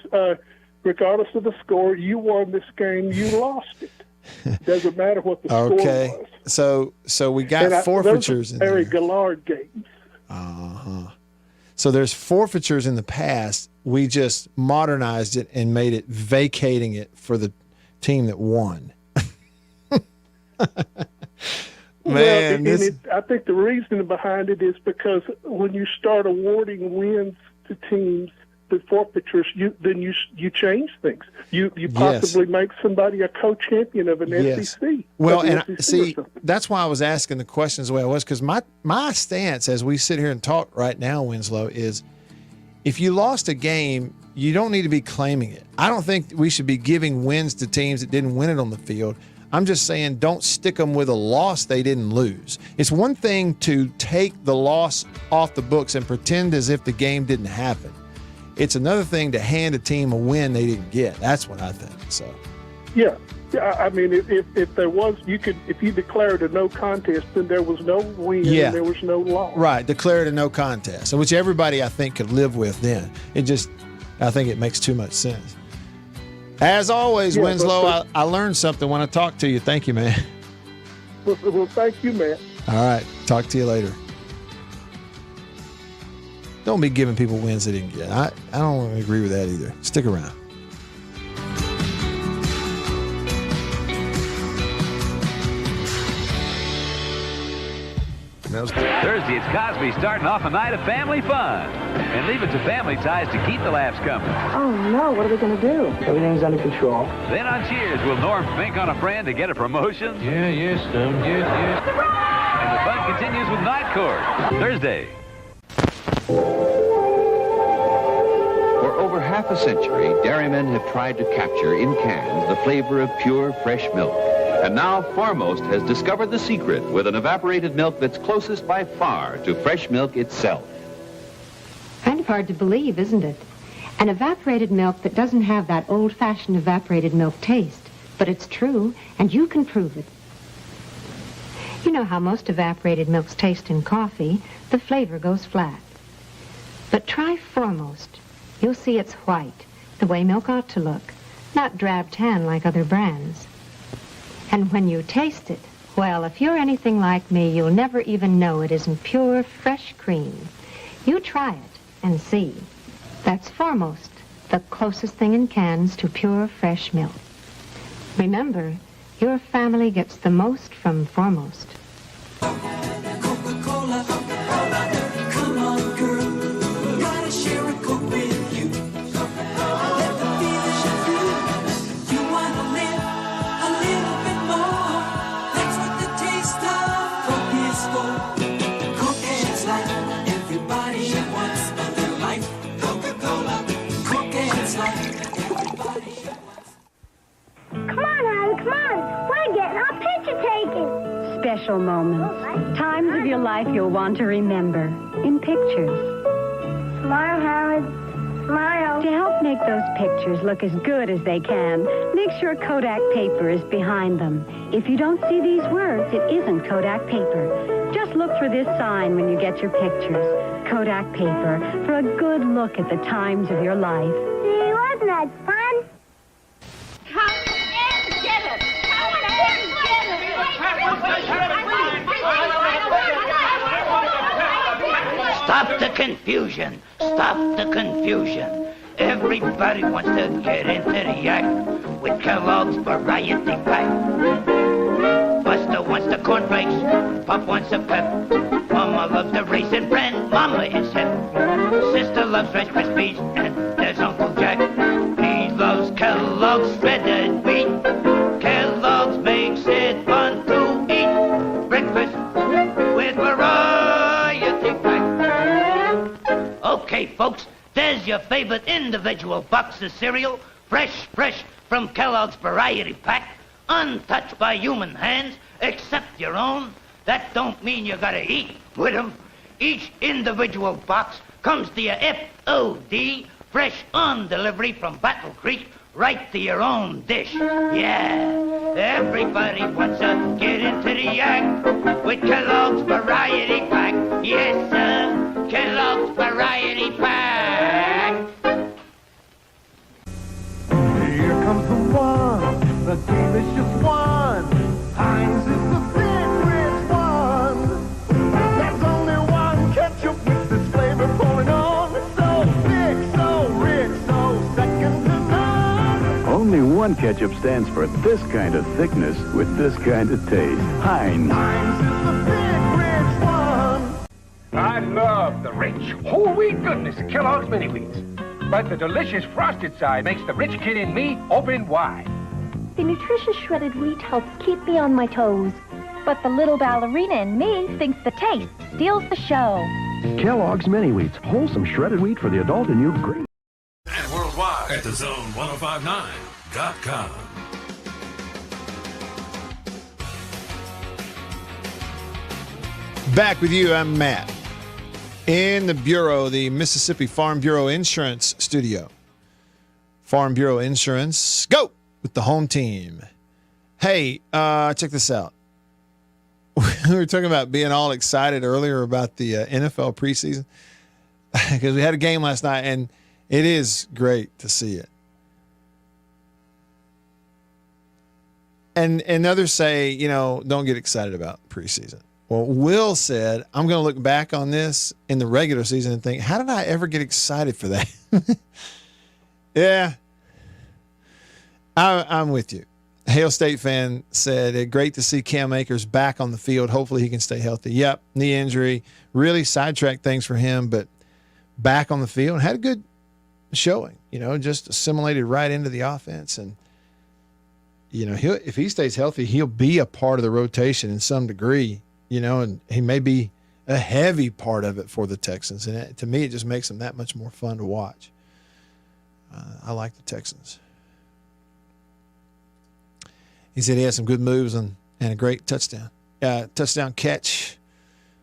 regardless of the score, you won this game, you lost it. Doesn't matter what the score was. So we got forfeitures in there. Very Gallard games. So there's forfeitures in the past. We just modernized it and made it vacating it for the team that won. Man, I think the reason behind it is because when you start awarding wins to teams, the forfeitures, you change things. You possibly make somebody a co-champion of an SEC. Well, and see, that's why I was asking the questions the way I was, because my stance as we sit here and talk right now, Winslow, is if you lost a game, you don't need to be claiming it. I don't think we should be giving wins to teams that didn't win it on the field. I'm just saying don't stick them with a loss they didn't lose. It's one thing to take the loss off the books and pretend as if the game didn't happen. It's another thing to hand a team a win they didn't get. That's what I think. So, yeah. I mean, if there was, if you declared a no contest, then there was no win and there was no loss. Right, declared a no contest, which everybody I think could live with. Then I think it makes too much sense. As always, Winslow, I learned something when I talked to you. Thank you, man. Well, thank you, man. All right, talk to you later. Don't be giving people wins they didn't get. I don't agree with that either. Stick around. Thursday, it's Cosby starting off a night of family fun. And leave it to Family Ties to keep the laughs coming. Oh, no. What are we going to do? Everything's under control. Then on Cheers, will Norm fink on a friend to get a promotion? Yes, yes. And the fun continues with Night Court. Thursday. For over half a century, dairymen have tried to capture in cans the flavor of pure, fresh milk. And now Foremost has discovered the secret with an evaporated milk that's closest by far to fresh milk itself. Kind of hard to believe, isn't it? An evaporated milk that doesn't have that old-fashioned evaporated milk taste. But it's true, and you can prove it. You know how most evaporated milks taste in coffee. The flavor goes flat. But try Foremost. You'll see it's white, the way milk ought to look, not drab tan like other brands. And when you taste it, well, if you're anything like me, you'll never even know it isn't pure, fresh cream. You try it and see. That's Foremost, the closest thing in cans to pure, fresh milk. Remember, your family gets the most from Foremost. Coca-Cola, come on, girl, gotta share a Coke with you. Let the feeling shine through. You wanna live a little bit more. That's what the taste of Coke is for. Coke is life. Everybody wants a little life. Coca-Cola, Coke is life. Everybody wants. Come on, Harry, come on. We're getting our picture taken. special moments. Times of your life you'll want to remember in pictures. Smile, Howard. Smile. To help make those pictures look as good as they can, make sure Kodak paper is behind them. If you don't see these words, it isn't Kodak paper. Just look for this sign when you get your pictures. Kodak paper, for a good look at the times of your life. Gee, wasn't that fun? Come and get it! Come and get it! Stop the confusion. Stop the confusion. Everybody wants to get into the act with Kellogg's Variety Pack. Buster wants the cornflakes, Pop wants a pep. Mama loves the raisin bran, Mama is hip. Sister loves Rice Krispies, and there's Uncle Jack. He loves Kellogg's shredded wheat. Kellogg's makes it fun to eat. Breakfast with Variety Pack. Okay, folks, there's your favorite individual box of cereal, fresh from Kellogg's Variety Pack, untouched by human hands, except your own. That don't mean you gotta eat with 'em. Each individual box comes to your FOD, fresh on delivery from Battle Creek, right to your own dish. Yeah, everybody wants to get into the act with Kellogg's Variety Pack. Yes, sir, Kellogg's Variety Pack. Here comes the one, the delicious one. Heinz is the big rich one. There's only one ketchup with this flavor pouring on. So thick, so rich, so second to none. Only one ketchup stands for this kind of thickness with this kind of taste. Heinz. Heinz is the big rich one. I love the rich, whole wheat goodness of Kellogg's Mini Wheats. But the delicious frosted side makes the rich kid in me open wide. The nutritious shredded wheat helps keep me on my toes. But the little ballerina in me thinks the taste steals the show. Kellogg's Mini Wheats, wholesome shredded wheat for the adult and you great. And worldwide at thezone1059.com. Back with you, I'm Matt. In the Bureau, the Mississippi Farm Bureau Insurance Studio. Farm Bureau Insurance, go with the home team. Hey, check this out. We were talking about being all excited earlier about the NFL preseason because we had a game last night, and it is great to see it. And others say, don't get excited about preseason. Well, Will said, I'm going to look back on this in the regular season and think, how did I ever get excited for that? Yeah, I'm with you. Hale State fan said, great to see Cam Akers back on the field. Hopefully he can stay healthy. Yep, knee injury really sidetracked things for him, but back on the field, had a good showing, just assimilated right into the offense. And, if he stays healthy, he'll be a part of the rotation in some degree, and he may be a heavy part of it for the Texans. And to me, it just makes them that much more fun to watch. I like the Texans. He said he had some good moves and a great touchdown. Touchdown catch,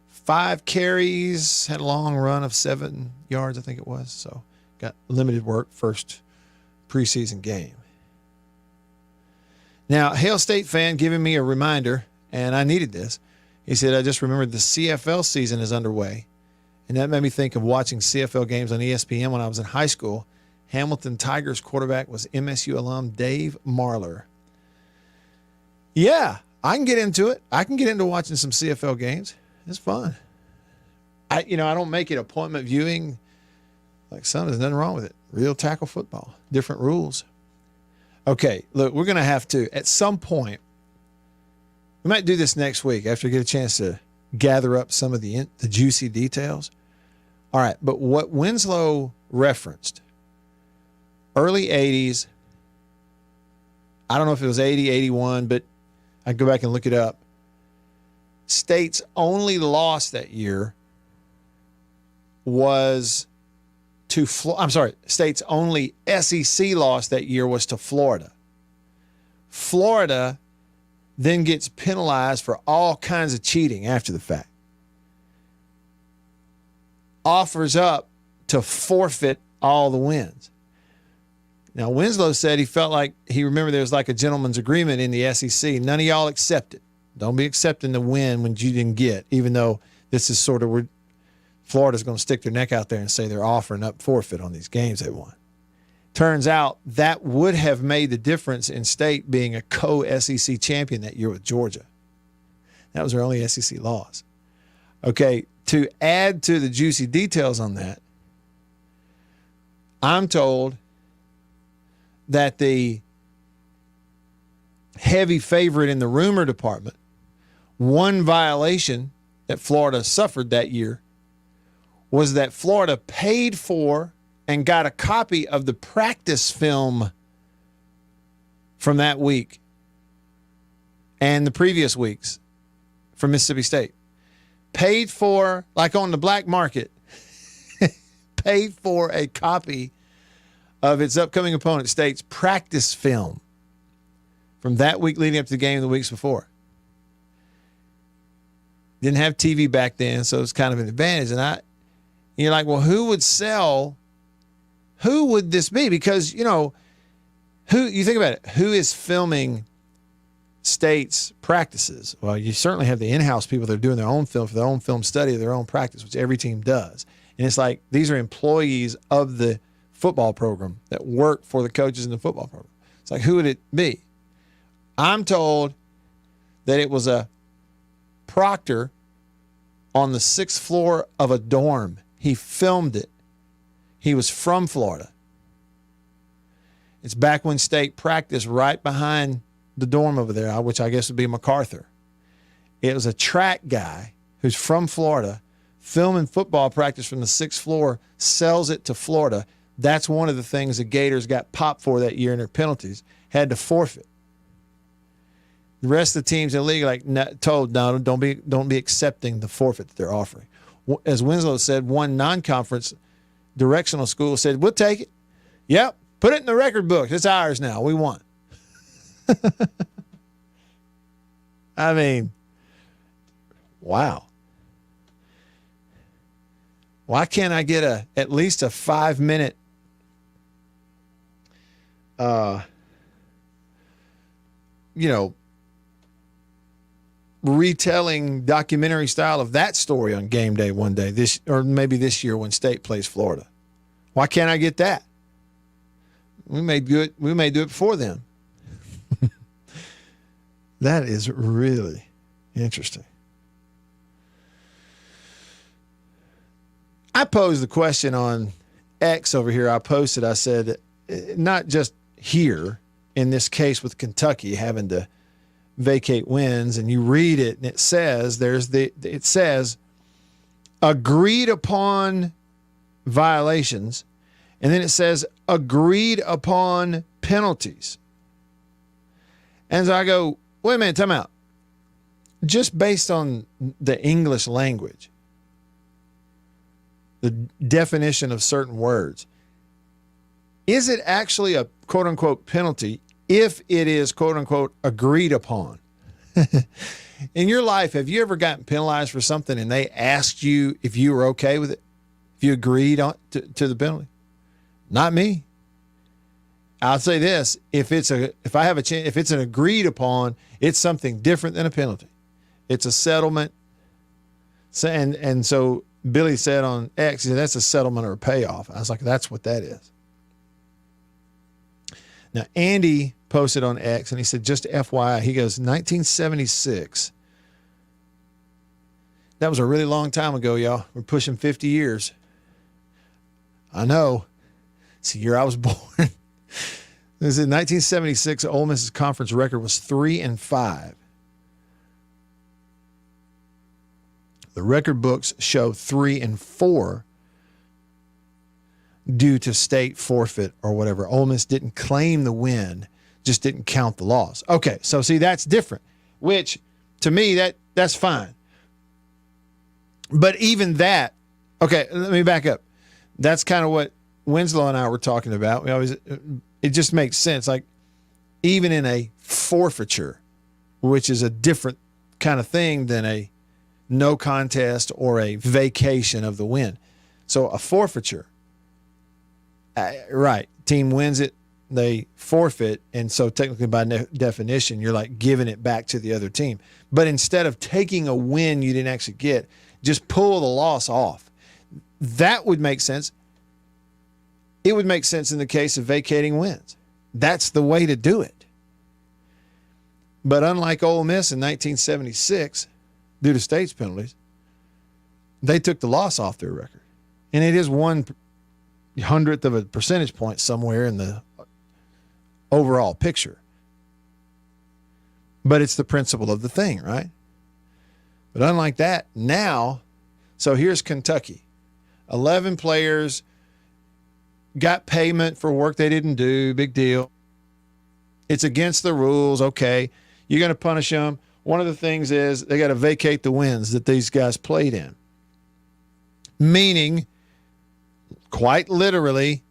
5 carries, had a long run of 7 yards, I think it was. So got limited work first preseason game. Now, Hale State fan giving me a reminder, and I needed this. He said, I just remembered the CFL season is underway. And that made me think of watching CFL games on ESPN when I was in high school. Hamilton Tigers quarterback was MSU alum Dave Marler. Yeah, I can get into it. I can get into watching some CFL games. It's fun. I don't make it appointment viewing like some. There's nothing wrong with it. Real tackle football, different rules. Okay, look, we're going to have to, at some point, we might do this next week after we get a chance to gather up some of the juicy details. All right, but what Winslow referenced, early 80s, I don't know if it was 80, 81, but I'd go back and look it up. State's only loss that year was to State's only SEC loss that year was to Florida. Florida then gets penalized for all kinds of cheating after the fact. Offers up to forfeit all the wins. Now, Winslow said he felt like he remembered there was like a gentleman's agreement in the SEC. None of y'all accept it. Don't be accepting the win when you didn't get, even though this is sort of where Florida's going to stick their neck out there and say they're offering up forfeit on these games they won. Turns out that would have made the difference in State being a co-SEC champion that year with Georgia. That was their only SEC loss. Okay, to add to the juicy details on that, I'm told that the heavy favorite in the rumor department, one violation that Florida suffered that year was that Florida paid for and got a copy of the practice film from that week and the previous weeks from Mississippi State. Paid for, like on the black market, paid for a copy of its upcoming opponent State's practice film from that week leading up to the game and the weeks before. Didn't have TV back then, so it's kind of an advantage. And you're like, well, who would this be? Because, you think about it, who is filming State's practices? Well, you certainly have the in-house people that are doing their own film for their own film study of their own practice, which every team does. And it's like, these are employees of the football program that work for the coaches in the football program. It's like, who would it be? I'm told that it was a proctor on the 6th floor of a dorm. He filmed it. He was from Florida. It's back when State practiced right behind the dorm over there, which I guess would be MacArthur. It was a track guy who's from Florida, filming football practice from the 6th floor, sells it to Florida. That's one of the things the Gators got popped for that year in their penalties, had to forfeit. The rest of the teams in the league are like told, no, don't be accepting the forfeit that they're offering. As Winslow said, one non-conference directional school said, we'll take it. Yep, put it in the record book. It's ours now. We won. I mean, wow. Why can't I get at least a 5-minute retelling documentary style of that story on game day one day, maybe this year when State plays Florida? Why can't I get that? We may do it before then. That is really interesting. I posed the question on X over here. I posted, I said, not just here in this case with Kentucky having to vacate wins, and you read it and it says it says agreed upon violations, and then it says agreed upon penalties. And so I go, wait a minute, time out. Just based on the English language, the definition of certain words, is it actually a quote-unquote penalty if it is quote-unquote agreed upon? In your life, have you ever gotten penalized for something and they asked you if you were okay with it? If you agreed to the penalty? Not me. I'll say this: if it's an agreed upon, it's something different than a penalty. It's a settlement. And so Billy said on X, he said, that's a settlement or a payoff. I was like, that's what that is. Now, Andy posted on X, and he said, just FYI, he goes, 1976. That was a really long time ago, y'all. We're pushing 50 years. I know. It's the year I was born. This is in 1976. Ole Miss's conference record was 3-5. The record books show 3-4 due to state forfeit or whatever. Ole Miss didn't claim the win, just didn't count the loss. Okay, so see, that's different, which to me, that's fine. But even that, okay, let me back up. That's kind of what Winslow and I were talking about. It just makes sense. Like, even in a forfeiture, which is a different kind of thing than a no contest or a vacation of the win. So a forfeiture, right, team wins it, they forfeit, and so technically by definition, you're like giving it back to the other team. But instead of taking a win you didn't actually get, just pull the loss off. That would make sense. It would make sense in the case of vacating wins. That's the way to do it. But unlike Ole Miss in 1976, due to state's penalties, they took the loss off their record. And it is 1/100th of a percentage point somewhere in the overall picture. But it's the principle of the thing, right? But unlike that, now, so here's Kentucky. 11 players got payment for work they didn't do, big deal. It's against the rules, okay. You're going to punish them. One of the things is they got to vacate the wins that these guys played in. Meaning, quite literally,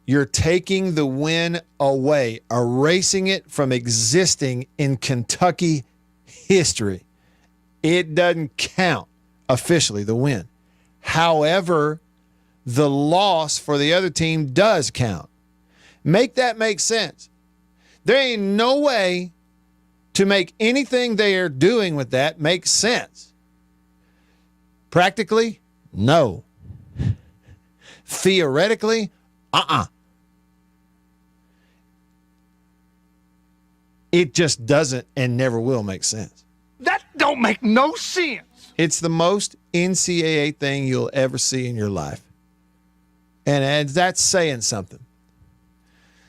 you're taking the win away, erasing it from existing in Kentucky history. It doesn't count officially, the win. However, the loss for the other team does count. Make that make sense. There ain't no way to make anything they are doing with that make sense. Practically, no. Theoretically, It just doesn't and never will make sense. That don't make no sense. It's the most NCAA thing you'll ever see in your life. And that's saying something.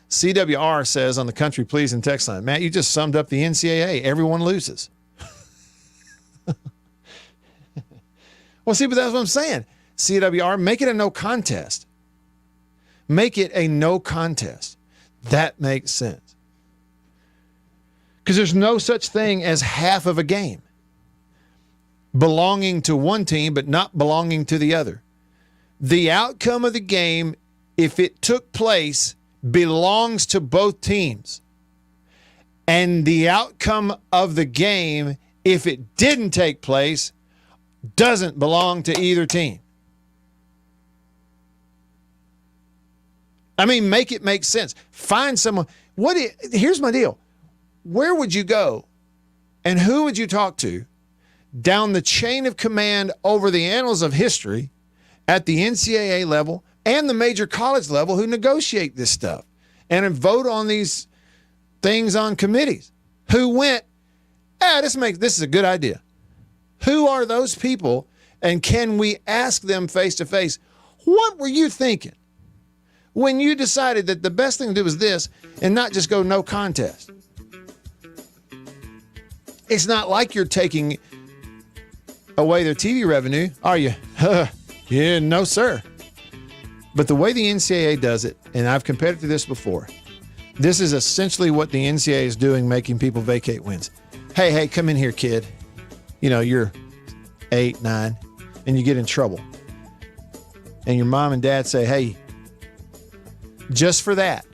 CWR says on the Country Pleasing text line, Matt, you just summed up the NCAA. Everyone loses. Well, see, but that's what I'm saying. CWR, make it a no contest. Make it a no contest. That makes sense. Because there's no such thing as half of a game belonging to one team but not belonging to the other. The outcome of the game, if it took place, belongs to both teams. And the outcome of the game, if it didn't take place, doesn't belong to either team. I mean, make it make sense. Find someone. Here's my deal. Where would you go and who would you talk to down the chain of command over the annals of history at the NCAA level and the major college level who negotiate this stuff and vote on these things on committees? Who went, this is a good idea. Who are those people, and can we ask them face to face, what were you thinking when you decided that the best thing to do was this and not just go no contest? It's not like you're taking away their TV revenue, are you? Yeah, no, sir. But the way the NCAA does it, and I've compared it to this before, this is essentially what the NCAA is doing, making people vacate wins. Hey, come in here, kid. You know, you're 8, 9, and you get in trouble. And your mom and dad say, hey, just for that,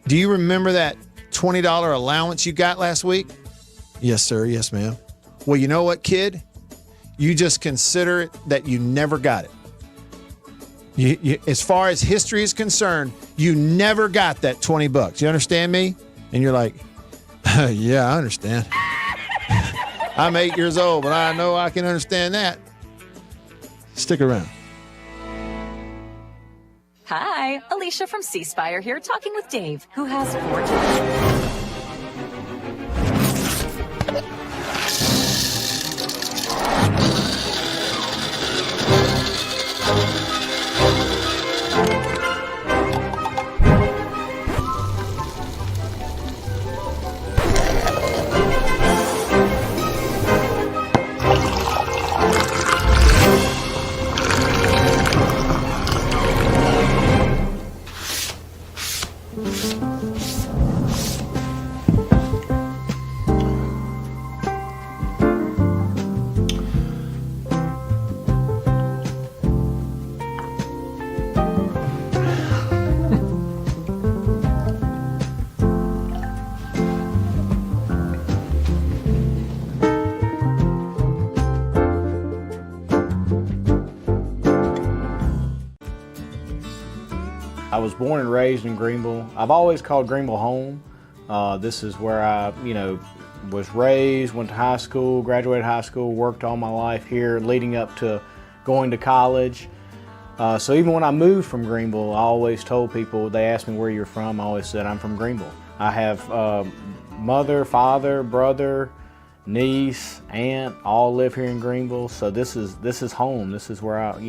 do you remember that $20 allowance you got last week? Yes, sir. Yes, ma'am. Well, you know what, kid? You just consider it that you never got it. You, as far as history is concerned, you never got that $20. You understand me? And you're like, yeah, I understand. I'm 8 years old, but I know I can understand that. Stick around. Hi, Alicia from C Spire here, talking with Dave, who has 4 children. I was born and raised in Greenville. I've always called Greenville home. This is where I, was raised, went to high school, graduated high school, worked all my life here, leading up to going to college. So even when I moved from Greenville, I always told people, they asked me where you're from, I always said I'm from Greenville. I have mother, father, brother, niece, aunt, all live here in Greenville. So this is home. This is where I,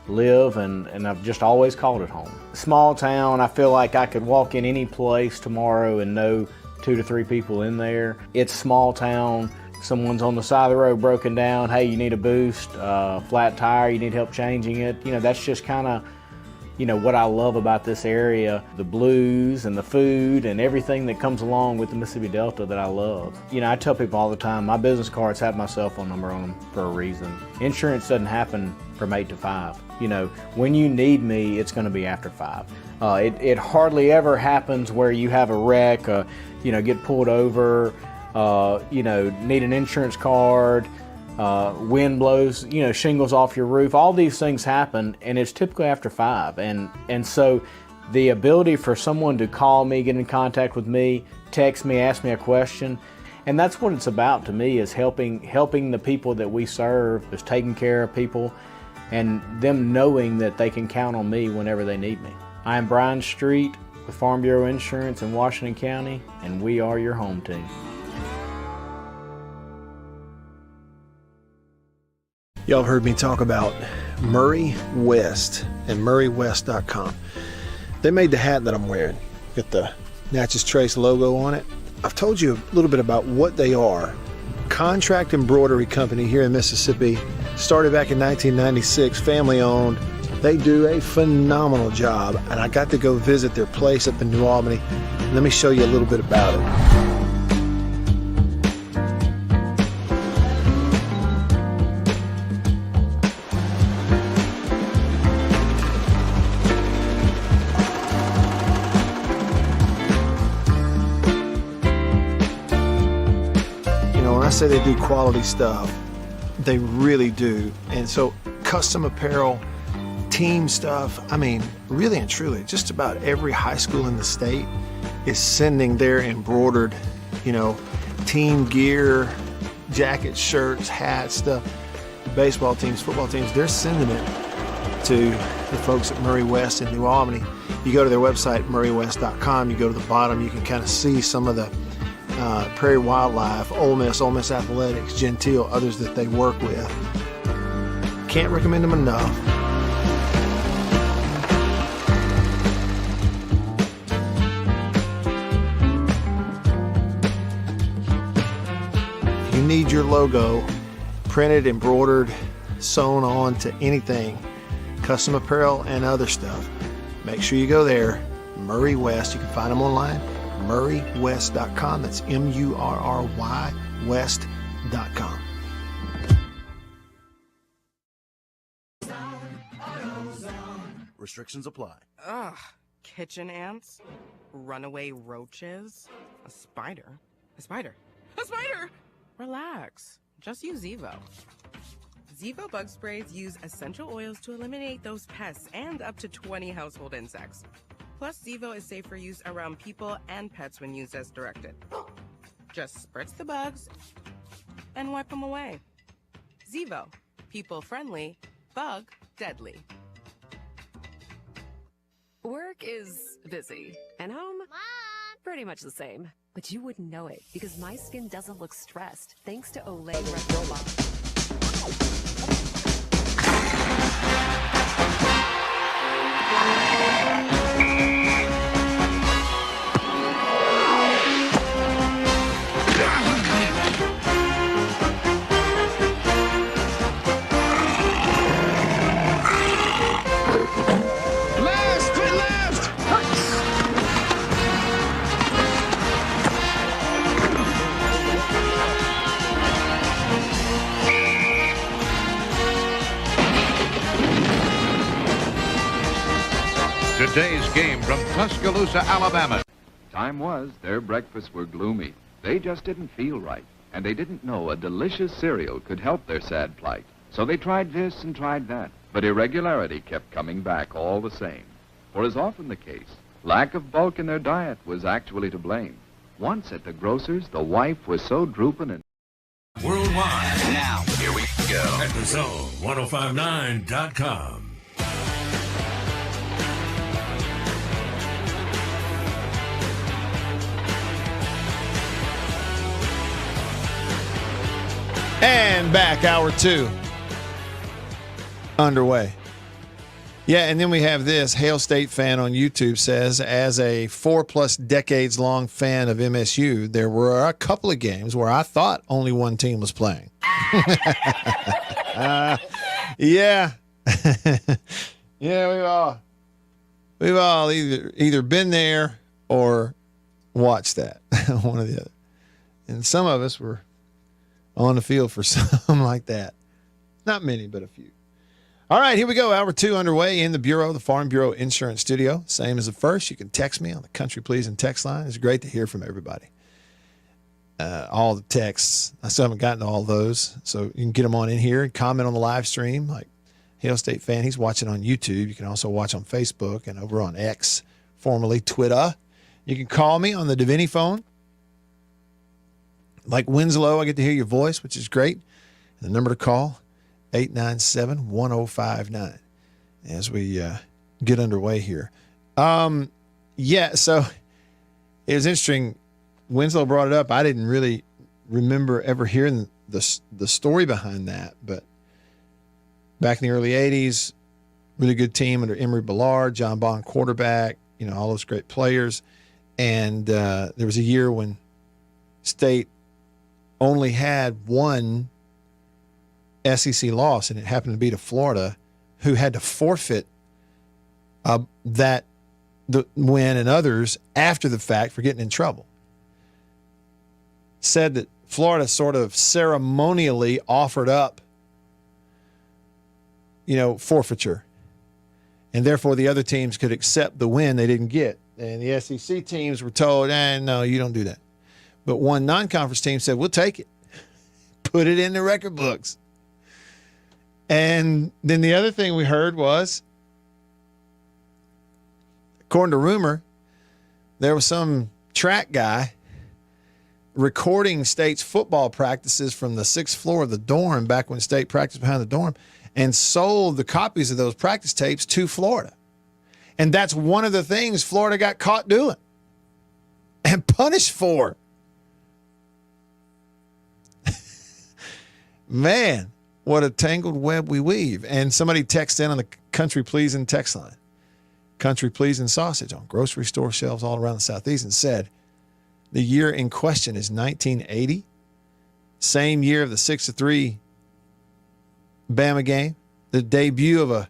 live, and I've just always called it home. Small town, I feel like I could walk in any place tomorrow and know 2 to 3 people in there. It's small town. Someone's on the side of the road broken down. Hey, you need a boost, flat tire, you need help changing it. That's just kind of, what I love about this area. The blues and the food and everything that comes along with the Mississippi Delta that I love. I tell people all the time, my business cards have my cell phone number on them for a reason. Insurance doesn't happen from 8 to 5. When you need me, it's going to be after 5. It hardly ever happens where you have a wreck, get pulled over, need an insurance card, wind blows, shingles off your roof. All these things happen, and it's typically after 5. And so the ability for someone to call me, get in contact with me, text me, ask me a question, and that's what it's about to me, is helping the people that we serve, is taking care of people, and them knowing that they can count on me whenever they need me. I am Brian Street with Farm Bureau Insurance in Washington County, and we are your home team. Y'all have heard me talk about Murray West and MurrayWest.com. They made the hat that I'm wearing. Got the Natchez Trace logo on it. I've told you a little bit about what they are. Contract embroidery company here in Mississippi. Started back in 1996, family owned. They do a phenomenal job, and I got to go visit their place up in New Albany. Let me show you a little bit about it. When I say they do quality stuff, they really do. And so custom apparel, team stuff, really and truly, just about every high school in the state is sending their embroidered, team gear, jackets, shirts, hats, stuff. Baseball teams, football teams, they're sending it to the folks at Murray West in New Albany. You go to their website, MurrayWest.com, you go to the bottom, you can kind of see some of the Prairie Wildlife, Ole Miss Athletics, Gentile, others that they work with. Can't recommend them enough. If you need your logo printed, embroidered, sewn on to anything, custom apparel and other stuff, make sure you go there. Murray West, you can find them online. MurrayWest.com. That's MURRY West.com. Restrictions apply. Ugh. Kitchen ants? Runaway roaches? A spider? A spider? A spider! Relax. Just use Zevo. Zevo bug sprays use essential oils to eliminate those pests and up to 20 household insects. Plus, Zevo is safe for use around people and pets when used as directed. Just spritz the bugs and wipe them away. Zevo, people-friendly, bug-deadly. Work is busy, and home, pretty much the same. But you wouldn't know it, because my skin doesn't look stressed, thanks to Olay Rep Roll-On. Today's game from Tuscaloosa, Alabama. Time was, their breakfasts were gloomy. They just didn't feel right, and they didn't know a delicious cereal could help their sad plight. So they tried this and tried that, but irregularity kept coming back all the same. For as often the case, lack of bulk in their diet was actually to blame. Once at the grocer's, the wife was so drooping and Worldwide. Now, here we go. At the Zone 1059.com. And back, hour 2 underway. Yeah, and then we have this. Hail State fan on YouTube says, as a 4+ decades long fan of MSU, there were a couple of games where I thought only one team was playing. Yeah. Yeah, we've all either been there or watched that, one or the other. And some of us were on the field for something like that. Not many, but a few. All right, here we go. Hour 2 underway in the Bureau, the Farm Bureau Insurance Studio. Same as the first. You can text me on the Country Pleasing text line. It's great to hear from everybody. All the texts. I still haven't gotten to all those, so you can get them on in here and comment on the live stream. Like Hail State fan, he's watching on YouTube. You can also watch on Facebook and over on X, formerly Twitter. You can call me on the Davini phone. Like Winslow, I get to hear your voice, which is great. And the number to call, 897-1059, as we get underway here. Yeah, so it was interesting. Winslow brought it up. I didn't really remember ever hearing the story behind that, but back in the early 80s, really good team under Emory Ballard, John Bond quarterback, all those great players. And there was a year when State only had one SEC loss, and it happened to be to Florida, who had to forfeit the win and others after the fact for getting in trouble. Said that Florida sort of ceremonially offered up, forfeiture, and therefore the other teams could accept the win they didn't get. And the SEC teams were told, no, you don't do that. But one non-conference team said, we'll take it. Put it in the record books. And then the other thing we heard was, according to rumor, there was some track guy recording State's football practices from the 6th floor of the dorm back when State practiced behind the dorm, and sold the copies of those practice tapes to Florida. And that's one of the things Florida got caught doing and punished for. Man, what a tangled web we weave. And somebody texted in on the Country Pleasing text line, Country Pleasing sausage on grocery store shelves all around the Southeast, and said the year in question is 1980, same year of the 6-3 Bama game, the debut of a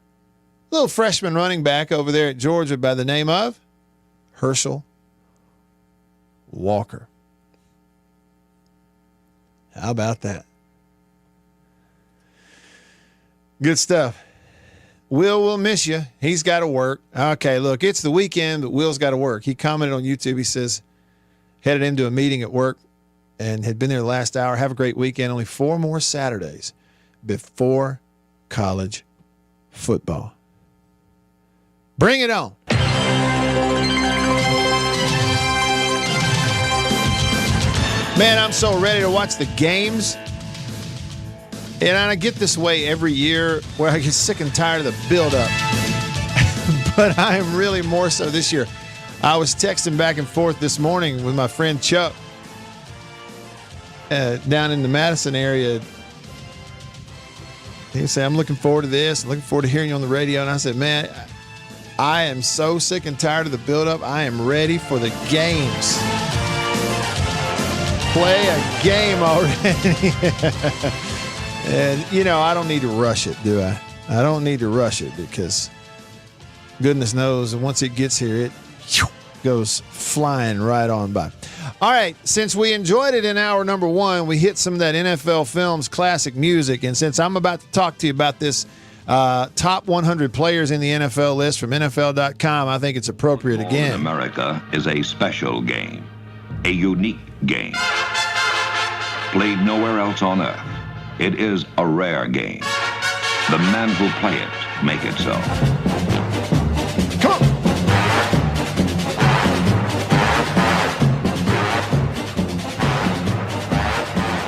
little freshman running back over there at Georgia by the name of Herschel Walker. How about that? Good stuff. Will miss you. He's got to work. Okay, look, it's the weekend, but Will's got to work. He commented on YouTube. He says, headed into a meeting at work and had been there the last hour. Have a great weekend. Only 4 more Saturdays before college football. Bring it on. Man, I'm so ready to watch the games. And I get this way every year where I get sick and tired of the buildup. But I am really more so this year. I was texting back and forth this morning with my friend Chuck down in the Madison area. He said, I'm looking forward to this. I'm looking forward to hearing you on the radio. And I said, man, I am so sick and tired of the buildup. I am ready for the games. Play a game already. And, I don't need to rush it, do I? I don't need to rush it because goodness knows once it gets here, it goes flying right on by. All right, since we enjoyed it in hour number 1, we hit some of that NFL Films classic music. And since I'm about to talk to you about this top 100 players in the NFL list from NFL.com, I think it's appropriate again. In America is a special game, a unique game, played nowhere else on earth. It is a rare game. The men who play it make it so. Come on.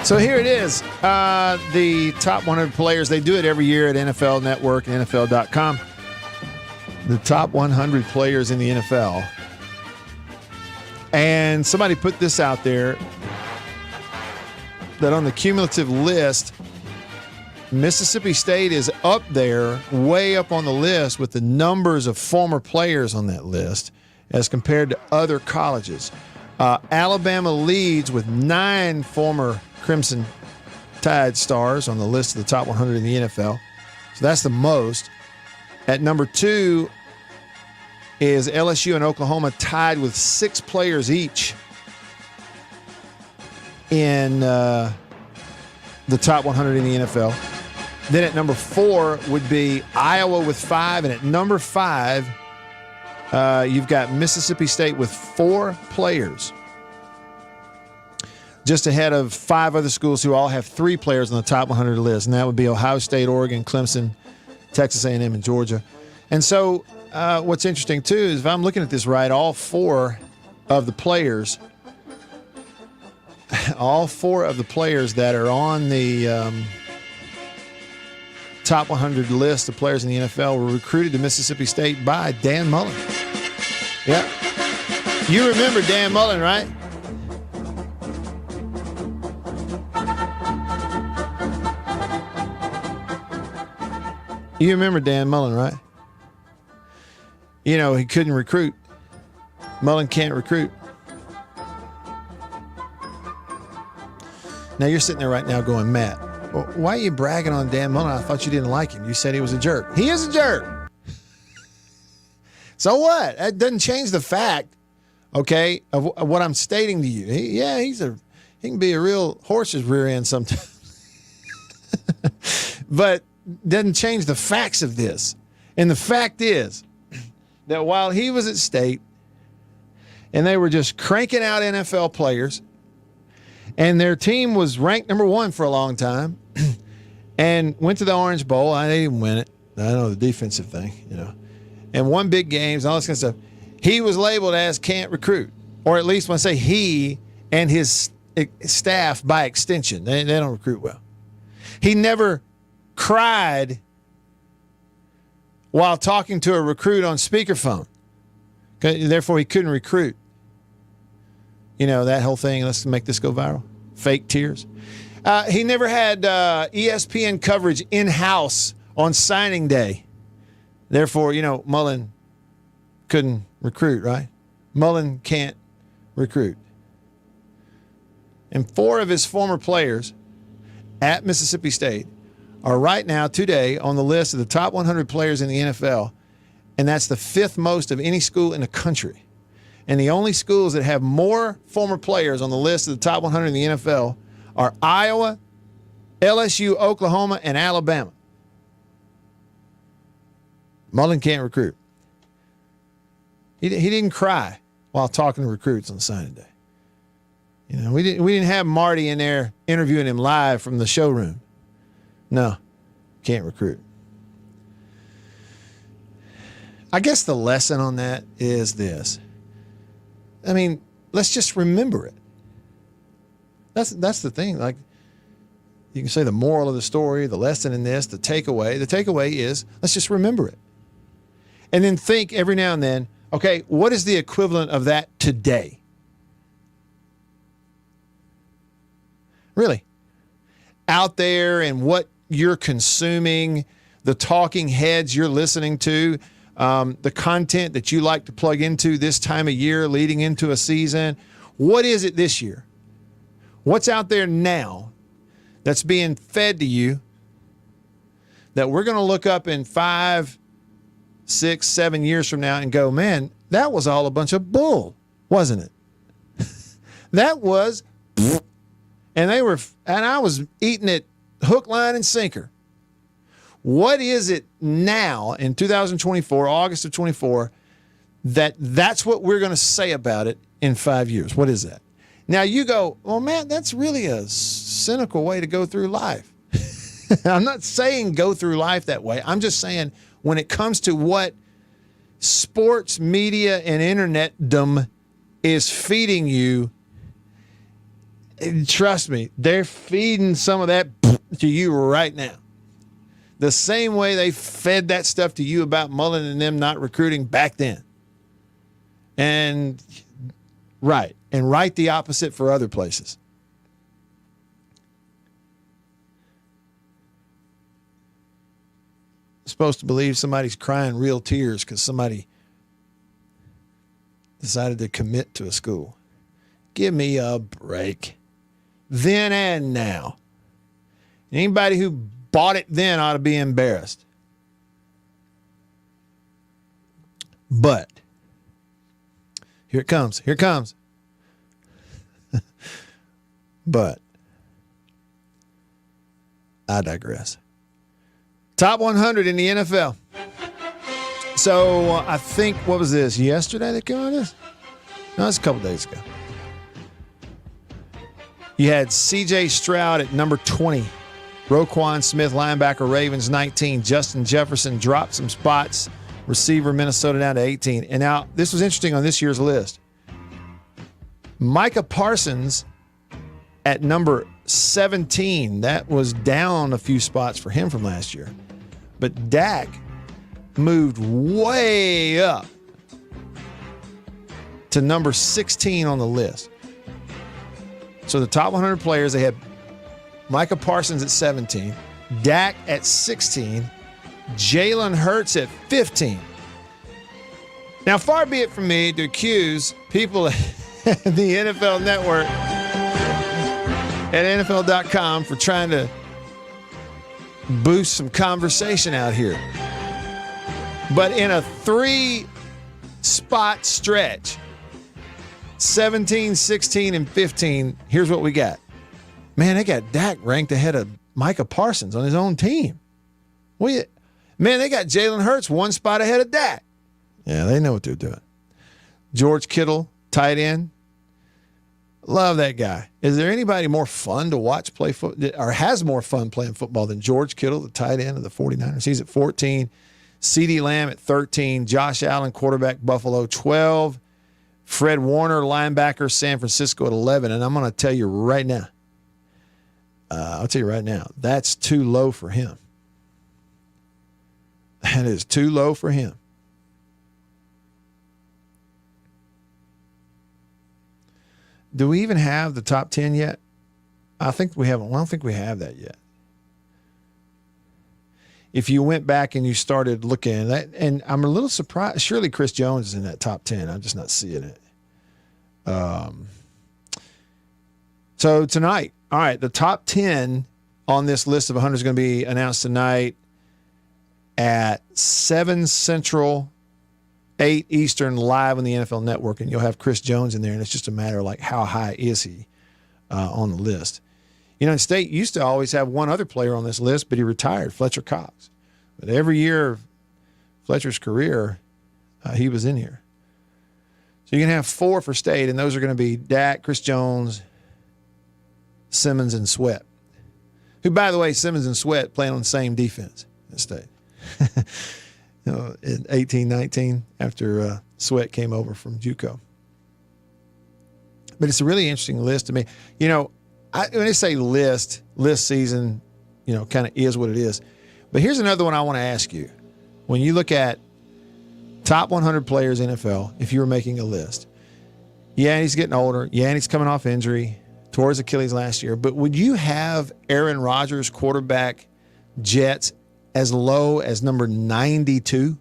So here it is. The top 100 players. They do it every year at NFL Network and NFL.com. The top 100 players in the NFL. And somebody put this out there that on the cumulative list, Mississippi State is up there, way up on the list with the numbers of former players on that list as compared to other colleges. Alabama leads with 9 former Crimson Tide stars on the list of the top 100 in the NFL. So that's the most. At number 2 is LSU and Oklahoma tied with 6 players each in the top 100 in the NFL. Then at number 4 would be Iowa with 5. And at number 5, you've got Mississippi State with 4 players. Just ahead of 5 other schools who all have 3 players on the top 100 list. And that would be Ohio State, Oregon, Clemson, Texas A&M, and Georgia. And so what's interesting, too, is if I'm looking at this right, all 4 of the players that are on the top 100 list of players in the NFL were recruited to Mississippi State by Dan Mullen. Yeah. You remember Dan Mullen, right? You remember Dan Mullen, right? You know, he couldn't recruit. Mullen can't recruit. Now you're sitting there right now going, Matt, well, why are you bragging on Dan Mullen? I thought you didn't like him. You said he was a jerk. He is a jerk. So what? That doesn't change the fact, okay, of what I'm stating to you. He can be a real horse's rear end sometimes. But doesn't change the facts of this. And the fact is that while he was at State and they were just cranking out NFL players, and their team was ranked number 1 for a long time and went to the Orange Bowl. I didn't even win it. I know the defensive thing, you know, and won big games, all this kind of stuff. He was labeled as can't recruit, or at least when I say he and his staff by extension, they don't recruit well. He never cried while talking to a recruit on speakerphone. Therefore, he couldn't recruit. You know, that whole thing, let's make this go viral. Fake tears. He never had ESPN coverage in-house on signing day. Therefore, you know, Mullen couldn't recruit, right? Mullen can't recruit. And 4 of his former players at Mississippi State are right now, today, on the list of the top 100 players in the NFL, and that's the 5th most of any school in the country. And the only schools that have more former players on the list of the top 100 in the NFL are Iowa, LSU, Oklahoma, and Alabama. Mullen can't recruit. He didn't cry while talking to recruits on signing day. You know, we didn't have Marty in there interviewing him live from the showroom. No, can't recruit. I guess the lesson on that is this. I mean, let's just remember it. That's the thing. Like, you can say the moral of the story, the lesson in this, the takeaway. The takeaway is let's just remember it. And then think every now and then, okay, what is the equivalent of that today? Really. Out there and what you're consuming, the talking heads you're listening to, the content that you like to plug into this time of year leading into a season. What is it this year? What's out there now that's being fed to you that we're going to look up in 5, 6, 7 years from now and go, man, that was all a bunch of bull, wasn't it? That was, and I was eating it hook, line, and sinker. What is it now in 2024, August of 24, that's what we're going to say about it in 5 years? What is that? Now you go, well, man, that's really a cynical way to go through life. I'm not saying go through life that way. I'm just saying when it comes to what sports media and internetdom is feeding you, Trust me, they're feeding some of that to you right now. The same way they fed that stuff to you about Mullen and them not recruiting back then. And right the opposite for other places. Supposed to believe somebody's crying real tears because somebody decided to commit to a school. Give me a break. Then and now. Anybody who bought it then ought to be embarrassed. But here it comes. Here it comes. But I digress. Top 100 in the NFL. So I think, what was this? Yesterday they came out of this? No, it's a couple days ago. You had C.J. Stroud at number 20. Roquan Smith, linebacker, Ravens, 19. Justin Jefferson dropped some spots. Receiver, Minnesota, down to 18. And now, this was interesting on this year's list. Micah Parsons at number 17. That was down a few spots for him from last year. But Dak moved way up to number 16 on the list. So the top 100 players, they had Micah Parsons at 17, Dak at 16, Jalen Hurts at 15. Now, far be it from me to accuse people at the NFL Network at NFL.com for trying to boost some conversation out here. But in a 3-spot stretch, 17, 16, and 15, here's what we got. Man, they got Dak ranked ahead of Micah Parsons on his own team. Man, they got Jalen Hurts 1 spot ahead of Dak. Yeah, they know what they're doing. George Kittle, tight end. Love that guy. Is there anybody more fun to watch play football, or has more fun playing football than George Kittle, the tight end of the 49ers? He's at 14. CeeDee Lamb at 13. Josh Allen, quarterback, Buffalo, 12. Fred Warner, linebacker, San Francisco at 11. And I'm going to tell you right now, that's too low for him. That is too low for him. Do we even have the top 10 yet? I think we haven't. I don't think we have that yet. If you went back and you started looking at that, and I'm a little surprised, surely Chris Jones is in that top 10. I'm just not seeing it. So tonight, all right, the top 10 on this list of 100 is going to be announced tonight at 7 Central, 8 Eastern, live on the NFL Network, and you'll have Chris Jones in there, and it's just a matter of like how high is he on the list. United State used to always have one other player on this list, but he retired, Fletcher Cox. But every year of Fletcher's career, he was in here. So you can have 4 for State, and those are going to be Dak, Chris Jones, Simmons, and Sweat. Who, by the way, Simmons and Sweat playing on the same defense at State. In 18-19, after Sweat came over from JUCO. But it's a really interesting list to me. You know, when I say list season, you know, kind of is what it is. But here's another one I want to ask you. When you look at top 100 players in NFL, if you were making a list, yeah, he's getting older. Yeah, and he's coming off injury, tore his Achilles last year. But would you have Aaron Rodgers, quarterback, Jets, as low as number 92?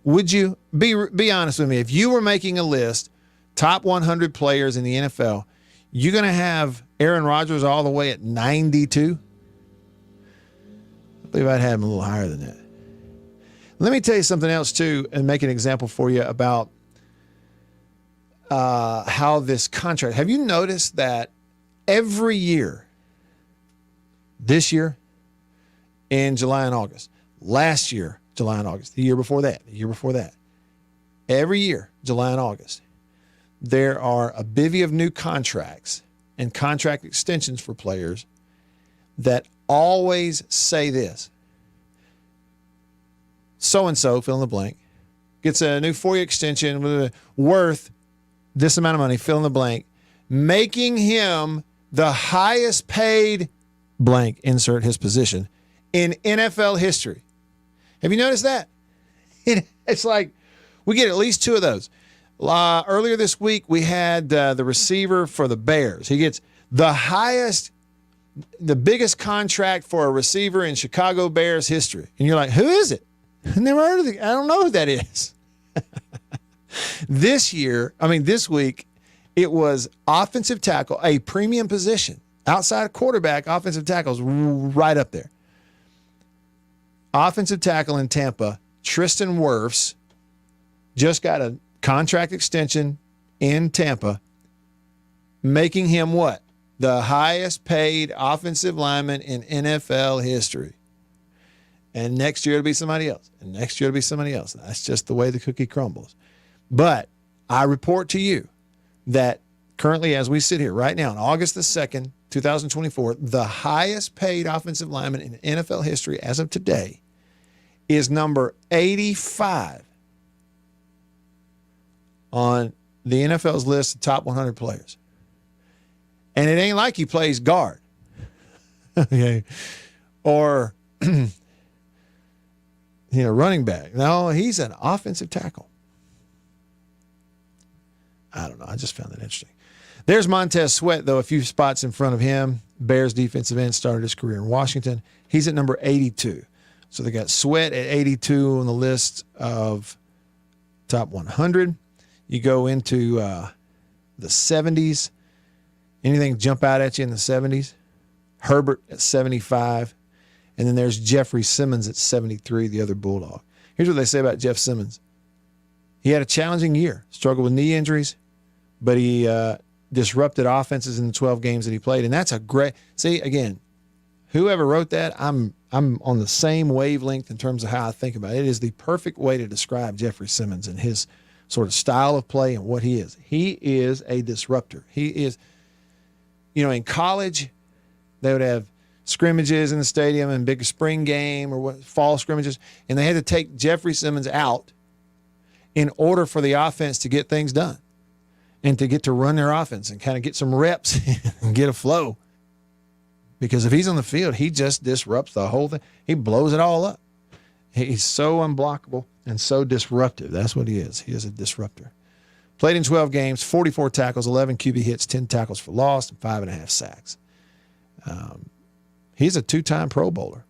Would you? Be honest with me. If you were making a list, top 100 players in the NFL, you're going to have Aaron Rodgers all the way at 92? I believe I'd have him a little higher than that. Let me tell you something else, too, and make an example for you about how this contract. Have you noticed that every year, this year, in July and August, last year, July and August, the year before that, every year, July and August, there are a bevy of new contracts and contract extensions for players that always say this. So-and-so, fill in the blank, gets a new 4-year extension worth this amount of money, fill in the blank, making him the highest paid blank, insert his position, in NFL history. Have you noticed that? It's like we get at least two of those. Earlier this week, we had the receiver for the Bears. He gets the biggest contract for a receiver in Chicago Bears history. And you're like, who is it? I never heard of it. I don't know who that is. This week, it was offensive tackle, a premium position. Outside of quarterback, offensive tackle's right up there. Offensive tackle in Tampa, Tristan Wirfs, just got a contract extension in Tampa, making him what? The highest paid offensive lineman in NFL history. And next year it'll be somebody else. And next year it'll be somebody else. That's just the way the cookie crumbles. But I report to you that currently, as we sit here right now on August the 2nd, 2024, the highest paid offensive lineman in NFL history as of today is number 85 on the NFL's list of top 100 players. And it ain't like he plays guard. Okay. Or running back. No, he's an offensive tackle. I don't know. I just found that interesting. There's Montez Sweat, though, a few spots in front of him. Bears defensive end, started his career in Washington. He's at number 82. So they got Sweat at 82 on the list of top 100. You go into the 70s. Anything jump out at you in the 70s? Herbert at 75. And then there's Jeffrey Simmons at 73, the other Bulldog. Here's what they say about Jeff Simmons. He had a challenging year, struggled with knee injuries, but he disrupted offenses in the 12 games that he played. And that's a great – see, again, whoever wrote that, I'm on the same wavelength in terms of how I think about it. It is the perfect way to describe Jeffrey Simmons and his sort of style of play and what he is. He is a disruptor. He is – in college, they would have scrimmages in the stadium and big spring game or fall scrimmages, and they had to take Jeffrey Simmons out in order for the offense to get things done and to get to run their offense and kind of get some reps and get a flow. Because if he's on the field, he just disrupts the whole thing. He blows it all up. He's so unblockable and so disruptive. That's what he is. He is a disruptor. Played in 12 games, 44 tackles, 11 QB hits, 10 tackles for loss, and 5.5 sacks. He's a two-time Pro Bowler.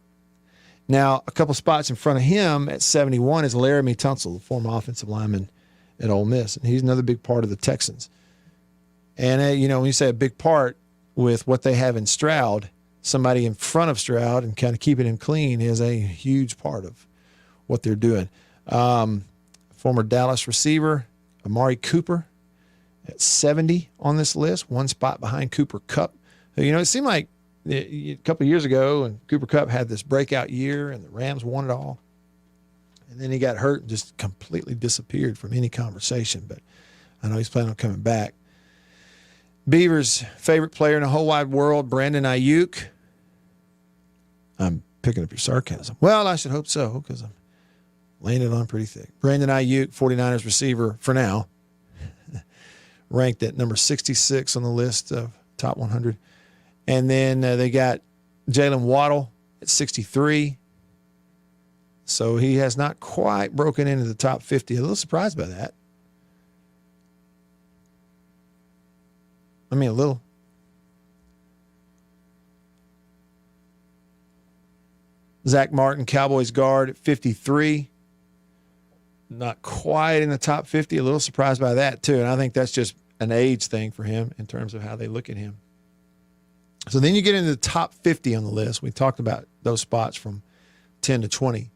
Now, a couple spots in front of him at 71 is Laramie Tunsil, the former offensive lineman at Ole Miss, and he's another big part of the Texans. And, when you say a big part with what they have in Stroud, somebody in front of Stroud and kind of keeping him clean is a huge part of what they're doing. Former Dallas receiver, Amari Cooper at 70 on this list, one spot behind Cooper Kupp. It seemed like a couple of years ago and Cooper Kupp had this breakout year and the Rams won it all. And then he got hurt and just completely disappeared from any conversation. But I know he's planning on coming back. Beaver's favorite player in the whole wide world, Brandon Ayuk. I'm picking up your sarcasm. Well, I should hope so because I'm laying it on pretty thick. Brandon Ayuk, 49ers receiver for now, ranked at number 66 on the list of top 100. And then they got Jalen Waddle at 63. So he has not quite broken into the top 50. A little surprised by that. A little. Zach Martin, Cowboys guard at 53. Not quite in the top 50. A little surprised by that, too. And I think that's just an age thing for him in terms of how they look at him. So then you get into the top 50 on the list. We talked about those spots from 10 to 20.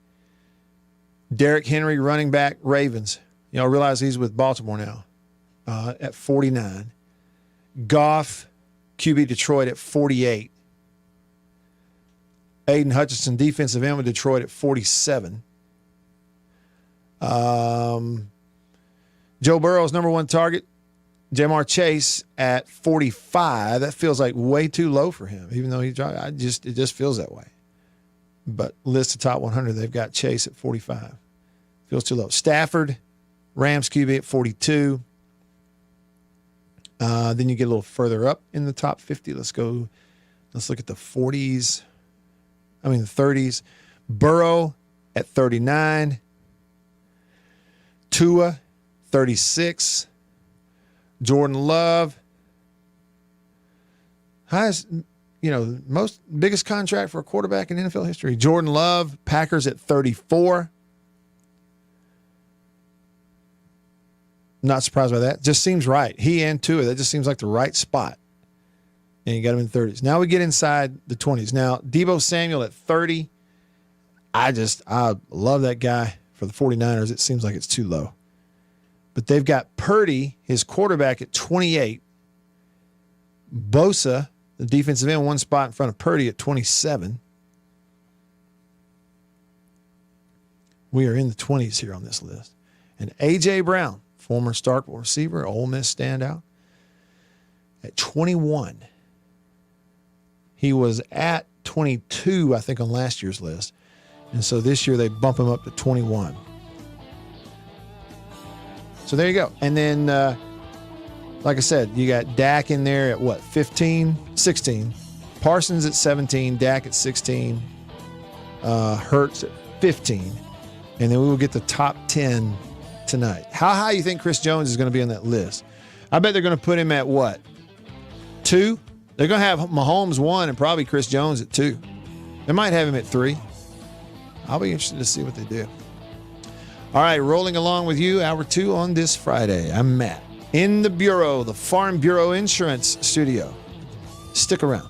Derrick Henry, running back, Ravens. Realize he's with Baltimore now at 49. Goff, QB Detroit at 48. Aiden Hutchinson, defensive end with Detroit at 47. Joe Burrow's number one target, Jamar Chase at 45. That feels like way too low for him, even though it just feels that way. But list of top 100, they've got Chase at 45. Feels too low. Stafford, Rams QB at 42. Then you get a little further up in the top 50. Let's look at the 30s. Burrow at 39. Tua, 36. Jordan Love. Highest, biggest contract for a quarterback in NFL history. Jordan Love, Packers at 34. Not surprised by that. Just seems right. He and Tua, that just seems like the right spot. And you got him in the 30s. Now we get inside the 20s. Now, Deebo Samuel at 30. I love that guy for the 49ers. It seems like it's too low. But they've got Purdy, his quarterback, at 28. Bosa, the defensive end, one spot in front of Purdy at 27. We are in the 20s here on this list. And A.J. Brown, former Starkville receiver, Ole Miss standout, at 21. He was at 22, I think, on last year's list. And so this year they bump him up to 21. So there you go. And then, like I said, you got Dak in there at what, 15, 16. Parsons at 17, Dak at 16, Hurts at 15. And then we will get the top 10 tonight. How high you think Chris Jones is going to be on that list? I bet they're going to put him at what? 2? They're going to have Mahomes 1 and probably Chris Jones at 2. They might have him at 3. I'll be interested to see what they do. All right, rolling along with you, hour 2 on this Friday. I'm Matt in the Bureau, the Farm Bureau Insurance Studio. Stick around.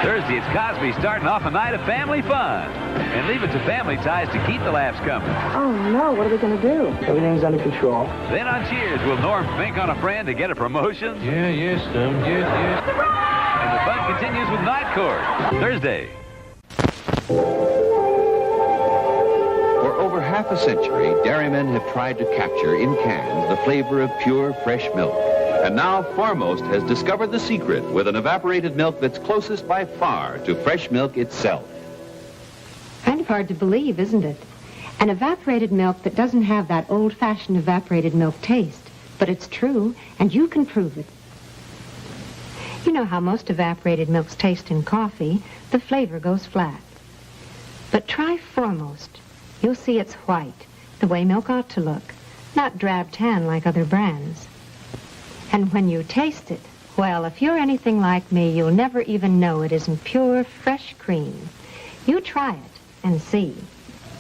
Thursday, it's Cosby starting off a night of family fun. And leave it to Family Ties to keep the laughs coming. Oh, no. What are we going to do? Everything's under control. Then on Cheers, will Norm think on a friend to get a promotion? Yes, yes. And the fun continues with Night Court. Thursday. For over half a century, dairymen have tried to capture in cans the flavor of pure, fresh milk. And now Foremost has discovered the secret with an evaporated milk that's closest by far to fresh milk itself. Kind of hard to believe, isn't it? An evaporated milk that doesn't have that old-fashioned evaporated milk taste. But it's true, and you can prove it. You know how most evaporated milks taste in coffee. The flavor goes flat. But try Foremost. You'll see it's white, the way milk ought to look, not drab tan like other brands. And when you taste it, well, if you're anything like me, you'll never even know it isn't pure, fresh cream. You try it and see.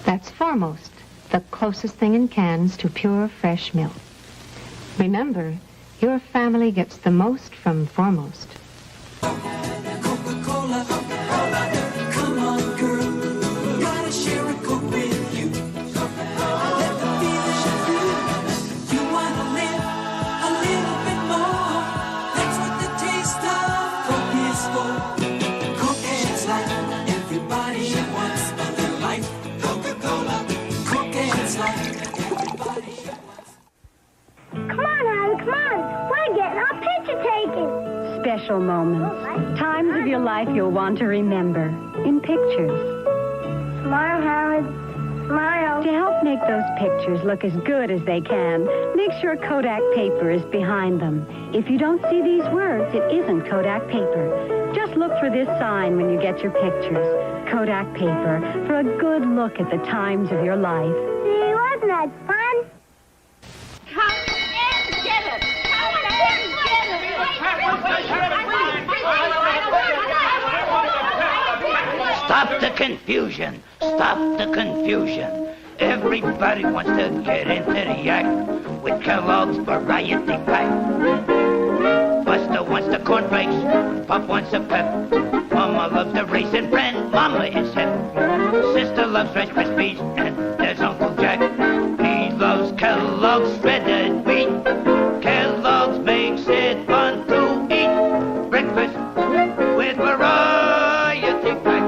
That's Foremost, the closest thing in cans to pure, fresh milk. Remember, your family gets the most from Foremost. Coca-Cola, come on, girl. Gotta share a Coke with you. Let the feeling show through. You wanna live a little bit more. That's what the taste of Coke is for. Coke is like everybody wants a little life. Coca-Cola, Coke is like everybody wants. Come on, Harry, come on. We're getting our picture taken. Special moments. Times of your life you'll want to remember. In pictures. Smile, Howard. Smile. To help make those pictures look as good as they can, make sure Kodak paper is behind them. If you don't see these words, it isn't Kodak paper. Just look for this sign when you get your pictures. Kodak paper, for a good look at the times of your life. See, wasn't that fun? Come and get it. Come and get it. Stop the confusion. Stop the confusion. Everybody wants to get into the act with Kellogg's Variety Pack. Buster wants the cornflakes. Pop wants a pep. Mama loves the raisin bran. Mama is hip. Sister loves Rice Krispies. And there's Uncle Jack. He loves Kellogg's shredded wheat. Kellogg's makes it fun to eat. Breakfast with Variety Pack.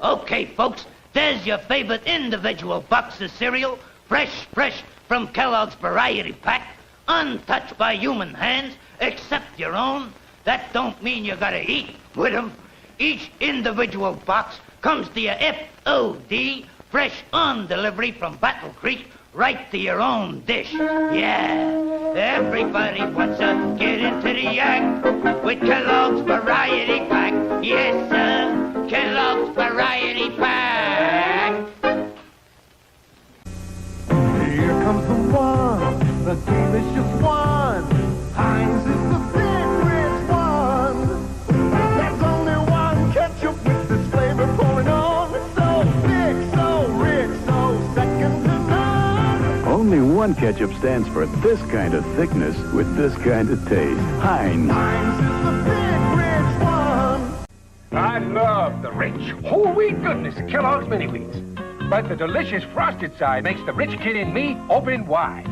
Okay, folks, there's your favorite individual box of cereal. Fresh, fresh, from Kellogg's Variety Pack, untouched by human hands, except your own. That don't mean you gotta eat with 'em. Each individual box comes to you FOD, fresh on delivery from Battle Creek, right to your own dish. Yeah, everybody wants to get into the act with Kellogg's Variety Pack. Yes, sir, Kellogg's Variety Pack. Here comes the one, the delicious one. Heinz is the big rich one. There's only one ketchup with this flavor pouring on. So big, so rich, so second to none. Only one ketchup stands for this kind of thickness with this kind of taste. Heinz. Heinz is the big rich one. I love the rich, whole wheat goodness of Kellogg's Mini Wheats. But the delicious frosted side makes the rich kid in me open wide.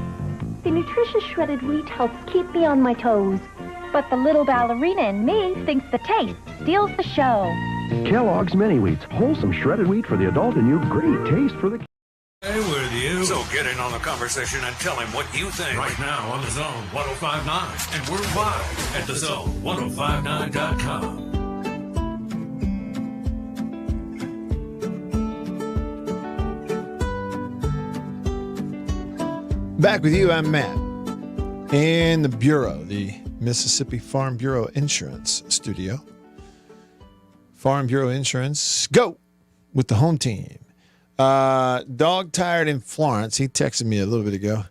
The nutritious shredded wheat helps keep me on my toes. But the little ballerina in me thinks the taste steals the show. Kellogg's Mini Wheats, wholesome shredded wheat for the adult and you great taste for the Hey, with you. So get in on the conversation and tell him what you think right now on the Zone 105.9 and worldwide at thezone1059.com. Back with you, I'm Matt. In the Bureau, the Mississippi Farm Bureau Insurance Studio. Farm Bureau Insurance, go with the home team. Dog tired in Florence. He texted me a little bit ago.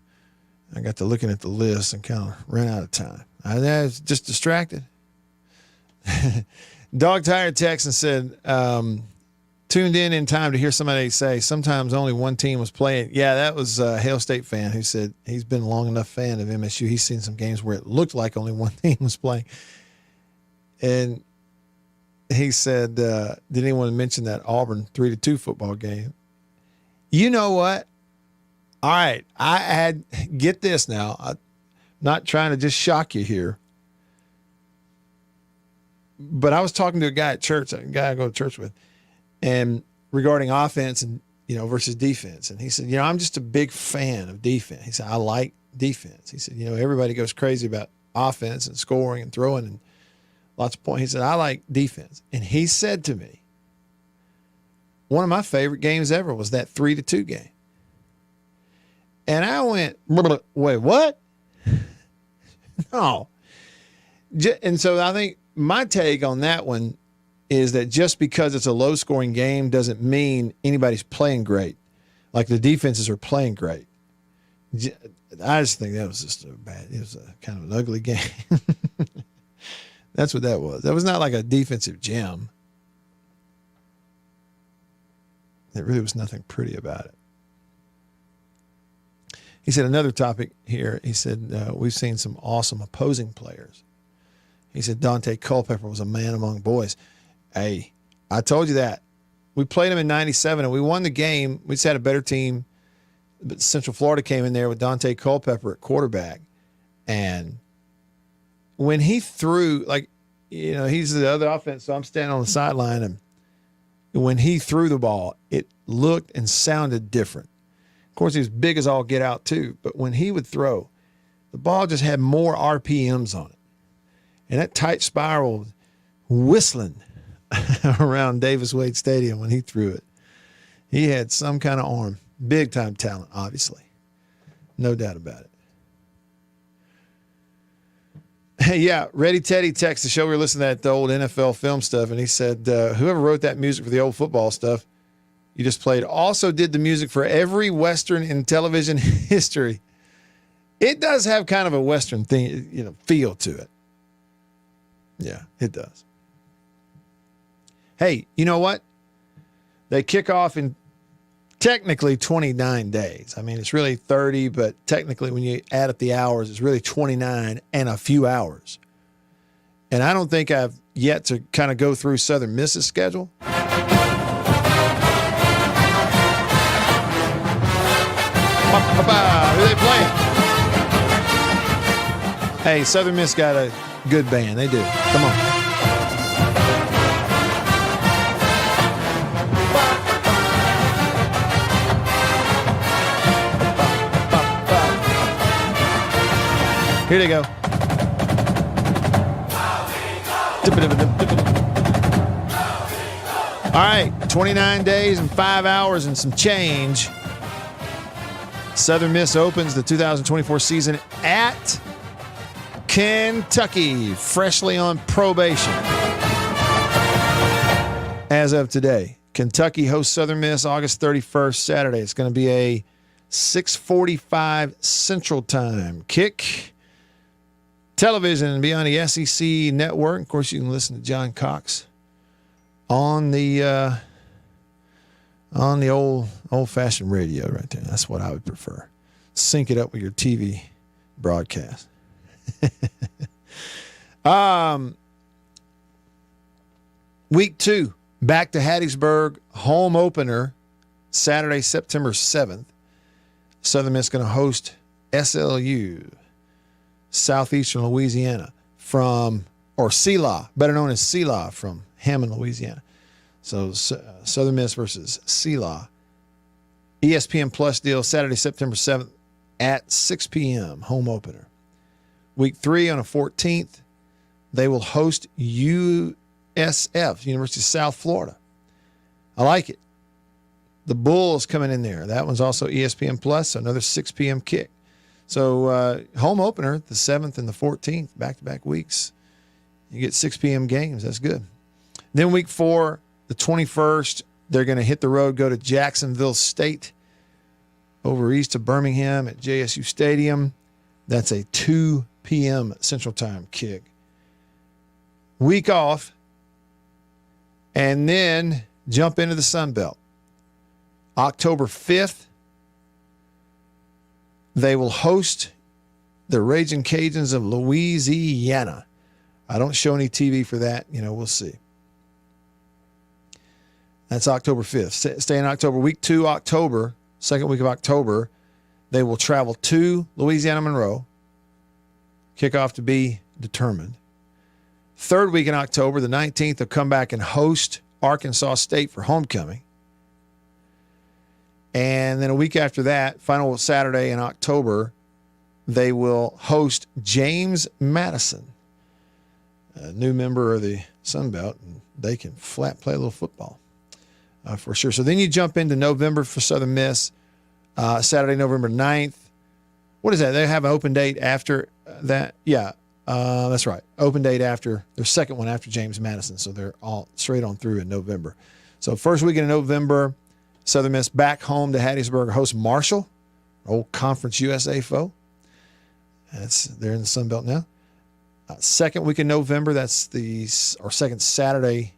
I got to looking at the list and kind of ran out of time. I was just distracted. Dog tired text and said, tuned in time to hear somebody say sometimes only one team was playing. Yeah, that was a Hail State fan who said he's been a long enough fan of MSU. He's seen some games where it looked like only one team was playing. And he said, did anyone mention that Auburn 3-2 football game? You know what? All right. Get this now. I'm not trying to just shock you here. But I was talking to a guy at church, a guy I go to church with, and regarding offense and, versus defense. And he said, I'm just a big fan of defense. He said, I like defense. He said, everybody goes crazy about offense and scoring and throwing and lots of points. He said, I like defense. And he said to me, one of my favorite games ever was that 3-2 game. And I went, wait, what? No. And so I think my take on that one is that just because it's a low-scoring game doesn't mean anybody's playing great. Like the defenses are playing great. I just think that was just it was a kind of an ugly game. That's what that was. That was not like a defensive gem. There really was nothing pretty about it. He said another topic here. He said, we've seen some awesome opposing players. He said Dante Culpepper was a man among boys. Hey, I told you that. We played him in 97 and we won the game. We just had a better team. But Central Florida came in there with Dante Culpepper at quarterback. And when he threw, he's the other offense, so I'm standing on the sideline, and when he threw the ball, it looked and sounded different. Of course, he was big as all get out too, but when he would throw, the ball just had more RPMs on it. And that tight spiral whistling around Davis Wade Stadium when he threw it. He had some kind of arm. Big time talent, obviously. No doubt about it. Hey, yeah, Ready Teddy texted the show. We were listening to that old NFL film stuff, and he said, whoever wrote that music for the old football stuff you just played also did the music for every Western in television history. It does have kind of a Western thing, feel to it. Yeah, it does. Hey, you know what? They kick off in technically 29 days. I mean, it's really 30, but technically when you add up the hours, it's really 29 and a few hours. And I don't think I've yet to kind of go through Southern Miss's schedule. Who are they playing? Hey, Southern Miss got a good band. They do. Come on. Here they go. All right, 29 days and 5 hours and some change. Southern Miss opens the 2024 season at Kentucky, freshly on probation. As of today, Kentucky hosts Southern Miss August 31st, Saturday. It's going to be a 6:45 Central Time kick. Television and be on the SEC network. Of course, you can listen to John Cox on the old-fashioned radio right there. That's what I would prefer. Sync it up with your TV broadcast. Week 2, back to Hattiesburg, home opener, Saturday, September 7th. Southern Miss going to host SLU, Southeastern Louisiana, or CELA, better known as CELA, from Hammond, Louisiana. So Southern Miss versus CELA. ESPN Plus deal, Saturday, September 7th at 6 p.m., home opener. Week 3 on the 14th, they will host USF, University of South Florida. I like it. The Bulls coming in there. That one's also ESPN Plus, so another 6 p.m. kick. So home opener, the 7th and the 14th, back-to-back weeks. You get 6 p.m. games. That's good. Then week 4, the 21st, they're going to hit the road, go to Jacksonville State over east of Birmingham at JSU Stadium. That's a 2 p.m. Central Time kick. Week off, and then jump into the Sun Belt. October 5th, they will host the Raging Cajuns of Louisiana. I don't show any TV for that. We'll see. That's October 5th. Stay in October. Week 2, October, second week of October, they will travel to Louisiana Monroe. Kickoff to be determined. Third week in October, the 19th, they'll come back and host Arkansas State for homecoming. And then a week after that, final Saturday in October, they will host James Madison, a new member of the Sun Belt, and they can flat play a little football for sure. So then you jump into November for Southern Miss, Saturday, November 9th. What is that? They have an open date after that? Yeah, that's right. Open date after their second one after James Madison. So they're all straight on through in November. So first weekend in November, Southern Miss back home to Hattiesburg, host Marshall, old Conference USA foe. They're in the Sun Belt now. Second week in November, second Saturday.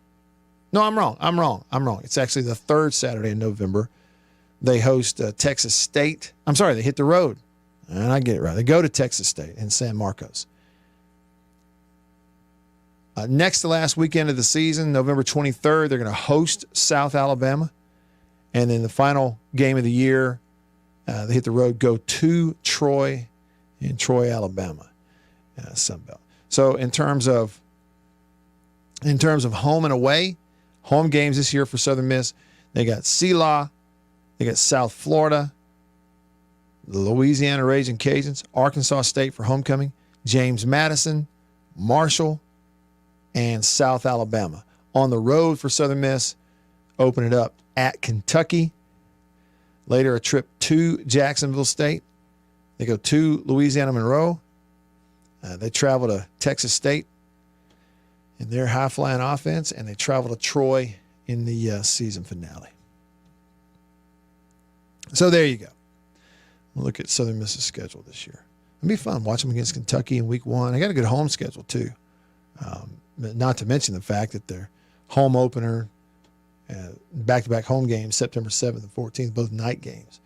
No, I'm wrong. It's actually the third Saturday in November. They host Texas State. I'm sorry, they hit the road. And I get it right. They go to Texas State in San Marcos. Next to last weekend of the season, November 23rd, they're going to host South Alabama. And then the final game of the year, they hit the road, go to Troy in Troy, Alabama, Sun Belt. So in terms of home and away, home games this year for Southern Miss, they got CELA, they got South Florida, the Louisiana Raging Cajuns, Arkansas State for homecoming, James Madison, Marshall, and South Alabama. On the road for Southern Miss, open it up at Kentucky. Later, a trip to Jacksonville State. They go to Louisiana Monroe. They travel to Texas State in their high-flying offense, and they travel to Troy in the season finale. So there you go. We'll look at Southern Miss's schedule this year. It'll be fun. Watch them against Kentucky in week 1. They got a good home schedule, too. Not to mention the fact that their home opener, back-to-back home games, September 7th and 14th, both night games.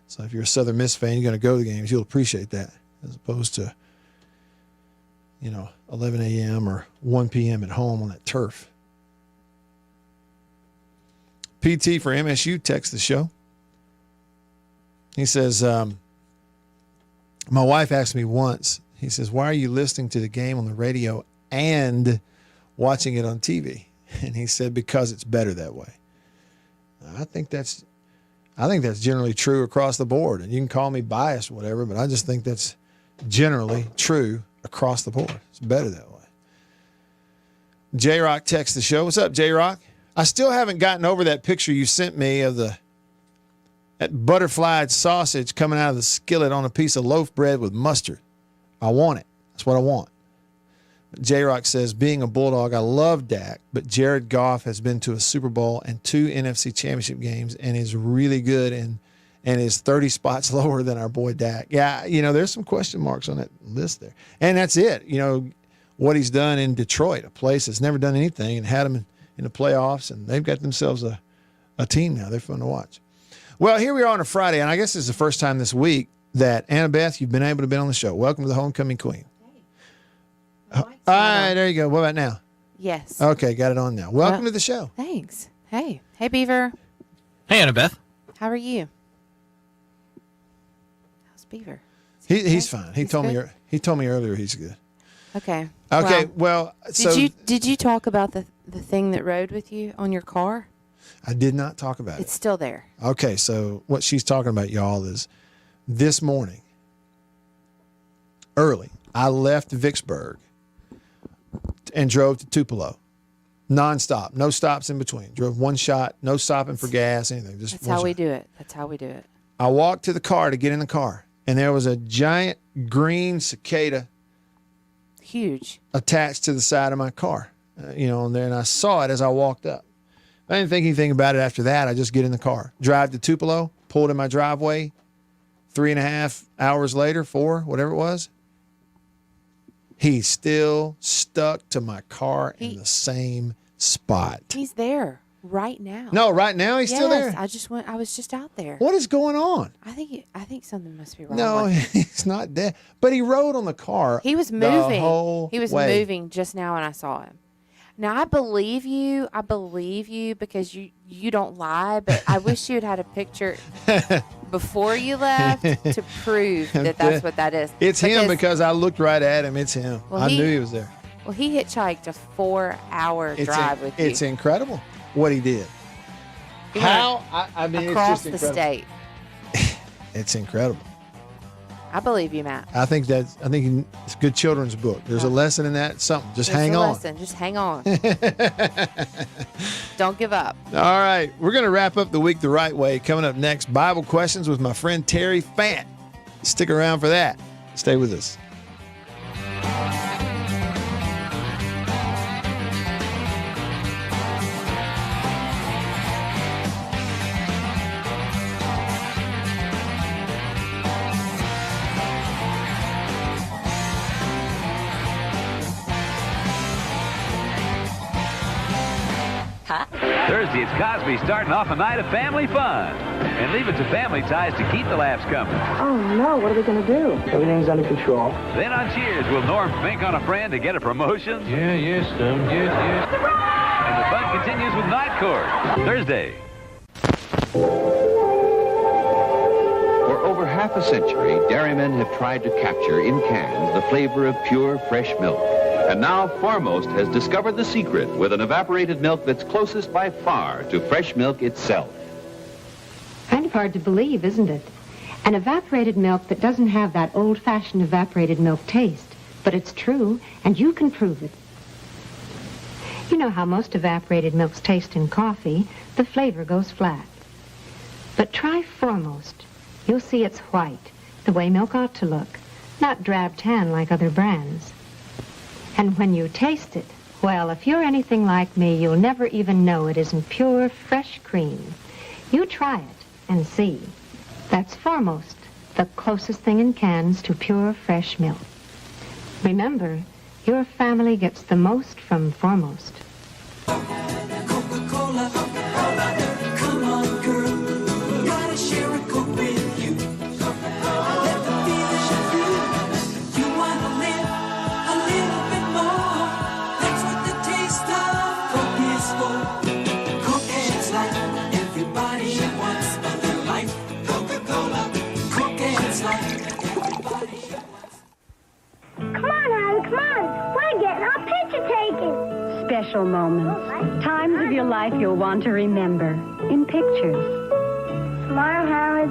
So if you're a Southern Miss fan, you're going to go to the games, you'll appreciate that, as opposed to, 11 a.m. or 1 p.m. at home on that turf. PT for MSU texts the show. He says, my wife asked me once, he says, why are you listening to the game on the radio and watching it on TV? And he said, because it's better that way. I think that's generally true across the board. And you can call me biased or whatever, but I just think that's generally true across the board. It's better that way. J-Rock texts the show. What's up, J-Rock? I still haven't gotten over that picture you sent me of that butterflied sausage coming out of the skillet on a piece of loaf bread with mustard. I want it. That's what I want. J-Rock says, being a Bulldog, I love Dak, but Jared Goff has been to a Super Bowl and 2 NFC Championship games and is really good and is 30 spots lower than our boy Dak. Yeah, there's some question marks on that list there. And that's it. What he's done in Detroit, a place that's never done anything and had him in the playoffs, and they've got themselves a team now. They're fun to watch. Well, here we are on a Friday, and I guess this is the first time this week that Annabeth, you've been able to be on the show. Welcome to the Homecoming Queen. All right, there you go. What about now? Yes. Okay, got it on now. Welcome to the show. Thanks. Hey, Beaver. Hey, Annabeth. How are you? How's Beaver? He's fine. He told me earlier he's good. Okay. Okay. Well, did you talk about the thing that rode with you on your car? I did not talk about it. It's still there. Okay, so what she's talking about, y'all, is this morning, early, I left Vicksburg and drove to Tupelo. Nonstop. No stops in between. Drove one shot, no stopping for gas, anything. Just That's how we do it. That's how we do it. I walked to the car to get in the car, and there was a giant green cicada. Huge. Attached to the side of my car, on there, and I saw it as I walked up. I didn't think anything about it after that. I just get in the car, drive to Tupelo, pulled in my driveway. 3.5 hours later, 4, whatever it was, he's still stuck to my car in the same spot. He's there right now. No, right now he's still there. I was just out there. What is going on? I think something must be wrong. No, with him. he's not dead. But he rode on the car. He was moving. The whole he was way. moving just now when I saw him. Now I believe you. Because you don't lie. But I wish you had a picture before you left to prove that that's what that is. It's him because I looked right at him. It's him. Well, I knew he was there. Well, he hitchhiked a 4-hour drive with you. It's incredible what he did. I mean, across it's just the incredible. state. It's incredible. I believe you, Matt. I think it's a good children's book. There's a lesson in that. Something. Just hang on. Just hang on. Don't give up. All right. We're going to wrap up the week the right way. Coming up next, Bible questions with my friend Terry Fant. Stick around for that. Stay with us. Thursday, it's Cosby starting off a night of family fun. And leave it to family ties to keep the laughs coming. Oh, no. What are they going to do? Everything's under control. Then on Cheers, will Norm fink on a friend to get a promotion? Yeah, yes, yes. And the fun continues with Night Court. Thursday. For over half a century, dairymen have tried to capture in cans the flavor of pure, fresh milk. And now Foremost has discovered the secret with an evaporated milk that's closest by far to fresh milk itself. Kind of hard to believe, isn't it? An evaporated milk that doesn't have that old-fashioned evaporated milk taste. But it's true, and you can prove it. You know how most evaporated milks taste in coffee. The flavor goes flat. But try Foremost. You'll see it's white, the way milk ought to look, not drab tan like other brands. And when you taste it, well, if you're anything like me, you'll never even know it isn't pure, fresh cream. You try it and see. That's Foremost, the closest thing in cans to pure, fresh milk. Remember, your family gets the most from Foremost. Coca-Cola, come on, girl. Gotta share a Coke with you. Let the feeling show through. You wanna live a little bit more. That's what the taste of Coke is for. Coke is like everybody wants a little life. Coca-Cola, Coke is like everybody wants. Come on, Harry, come on. We're getting our picture taken. Special moments. Times of your life you'll want to remember. In pictures. Smile, Howard.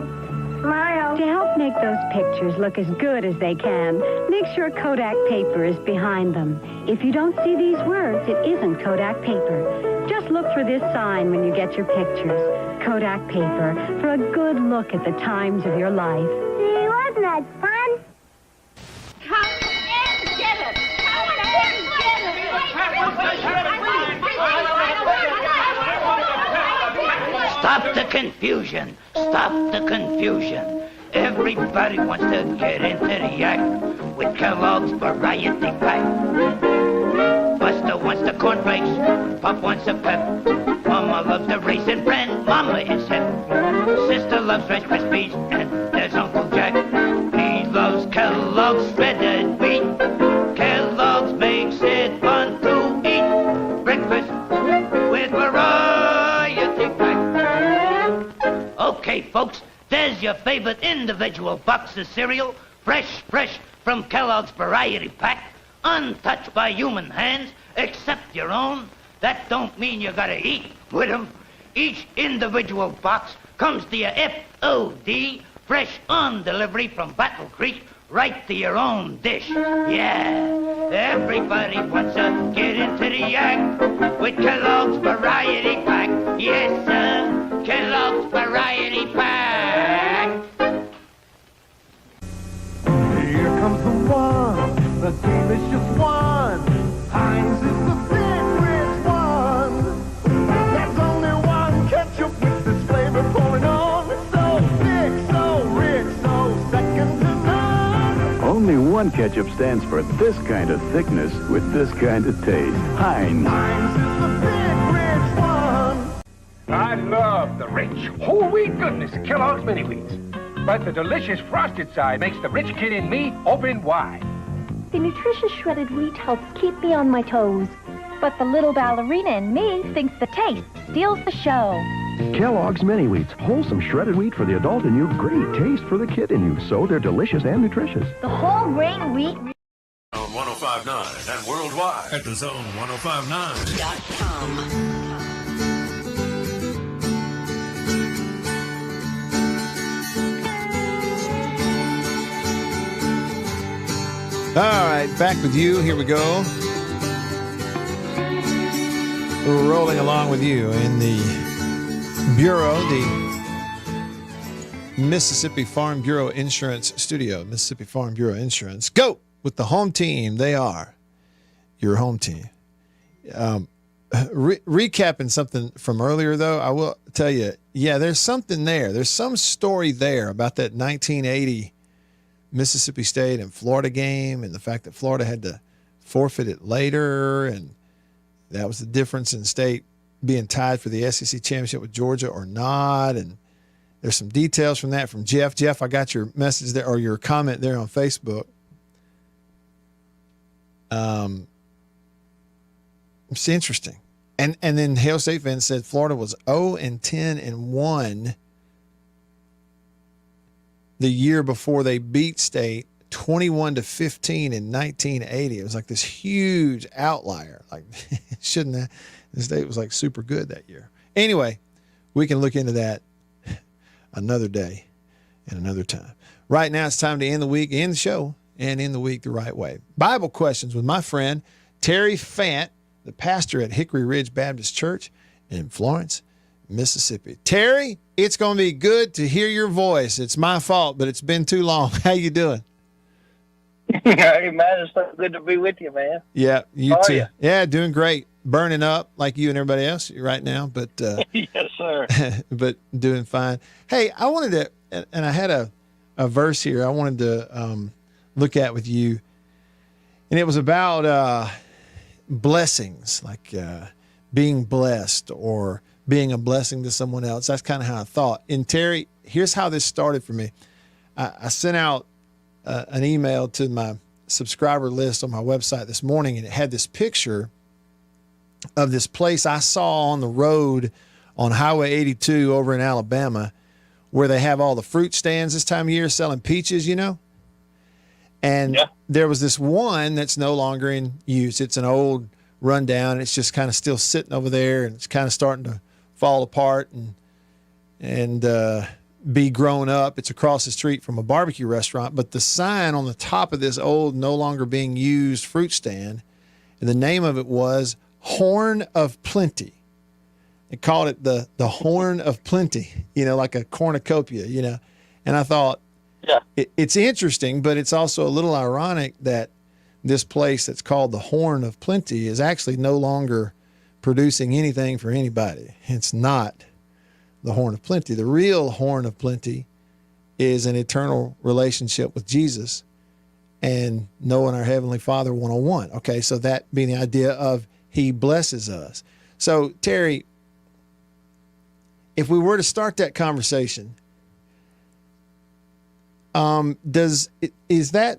Smile. To help make those pictures look as good as they can, make sure Kodak paper is behind them. If you don't see these words, it isn't Kodak paper. Just look for this sign when you get your pictures. Kodak paper, for a good look at the times of your life. Gee, wasn't that fun? Come and get it! Come and get it! Stop the confusion. Stop the confusion. Everybody wants to get into the act with Kellogg's Variety Pack. Buster wants the cornflakes. Pop wants a pep. Mama loves the raisin bran. Mama is hip. Sister loves Rice Krispies. And there's Uncle Jack. He loves Kellogg's shredded wheat. Kellogg's makes it fun to eat. Breakfast with Variety Pack. Okay, folks, there's your favorite individual box of cereal, fresh from Kellogg's Variety Pack, untouched by human hands, except your own. That don't mean you gotta eat with 'em. Each individual box comes to your FOD, fresh on delivery from Battle Creek, right to your own dish. Yeah, everybody wants to get into the act with Kellogg's Variety Pack. Yes, sir, Kellogg's Variety Pack. Here comes the one, the delicious one. Heinz is the thick, rich one. There's only one ketchup with this flavor pouring on. It's so thick, so rich, so second to none. Only one ketchup stands for this kind of thickness with this kind of taste. Heinz. Heinz is the thick, rich one. I love the rich, whole wheat goodness of Kellogg's Mini Wheats. But the delicious frosted side makes the rich kid in me open wide. The nutritious shredded wheat helps keep me on my toes. But the little ballerina in me thinks the taste steals the show. Kellogg's Mini Wheats, wholesome shredded wheat for the adult in you, great taste for the kid in you. So they're delicious and nutritious. The whole grain wheat. On 105.9 and worldwide at thezone1059.com. All right, back with you. Here we go. We're rolling along with you in the Bureau, the Mississippi Farm Bureau Insurance Studio. Mississippi Farm Bureau Insurance. Go with the home team. They are your home team. Recapping something from earlier, though, I will tell you, yeah, there's something there. There's some story there about that 1980 Mississippi State and Florida game and the fact that Florida had to forfeit it later, and that was the difference in State being tied for the SEC championship with Georgia or not. And there's some details from that from Jeff. Jeff, I got your message there, or your comment there on Facebook. It's interesting. And then Hail State fans said Florida was 0-10-1 the year before they beat State 21-15 in 1980. It was like this huge outlier. Like, shouldn't that? The State was like super good that year. Anyway, we can look into that another day and another time. Right now, it's time to end the week, end the show, and end the week the right way. Bible questions with my friend Terry Fant, the pastor at Hickory Ridge Baptist Church in Florence, Mississippi. Terry, it's going to be good to hear your voice. It's my fault, but it's been too long. How you doing? Hey, man, it's so good to be with you, man. Yeah, you How too. are you? Yeah, doing great. Burning up like you and everybody else right now, but Yes, sir. but doing fine. Hey, I wanted to, and I had a verse here I wanted to look at with you, and it was about blessings, like being blessed or being a blessing to someone else. That's kind of how I thought. And Terry, here's how this started for me. I sent out an email to my subscriber list on my website this morning, and it had this picture of this place I saw on the road on Highway 82 over in Alabama, where they have all the fruit stands this time of year selling peaches, you know? And there was this one that's no longer in use. It's an old rundown. It's just kind of still sitting over there, and it's kind of starting to fall apart. And be grown up. It's across the street from a barbecue restaurant, but the sign on the top of this old, no longer being used fruit stand, and the name of it was Horn of Plenty. They called it the Horn of Plenty, like a cornucopia, And I thought, it's interesting, but it's also a little ironic that this place that's called the Horn of Plenty is actually no longer producing anything for anybody. It's not the Horn of Plenty. The real Horn of Plenty is an eternal relationship with Jesus and knowing our Heavenly Father 101. Okay, so that being the idea of He blesses us. So, Terry, if we were to start that conversation, is that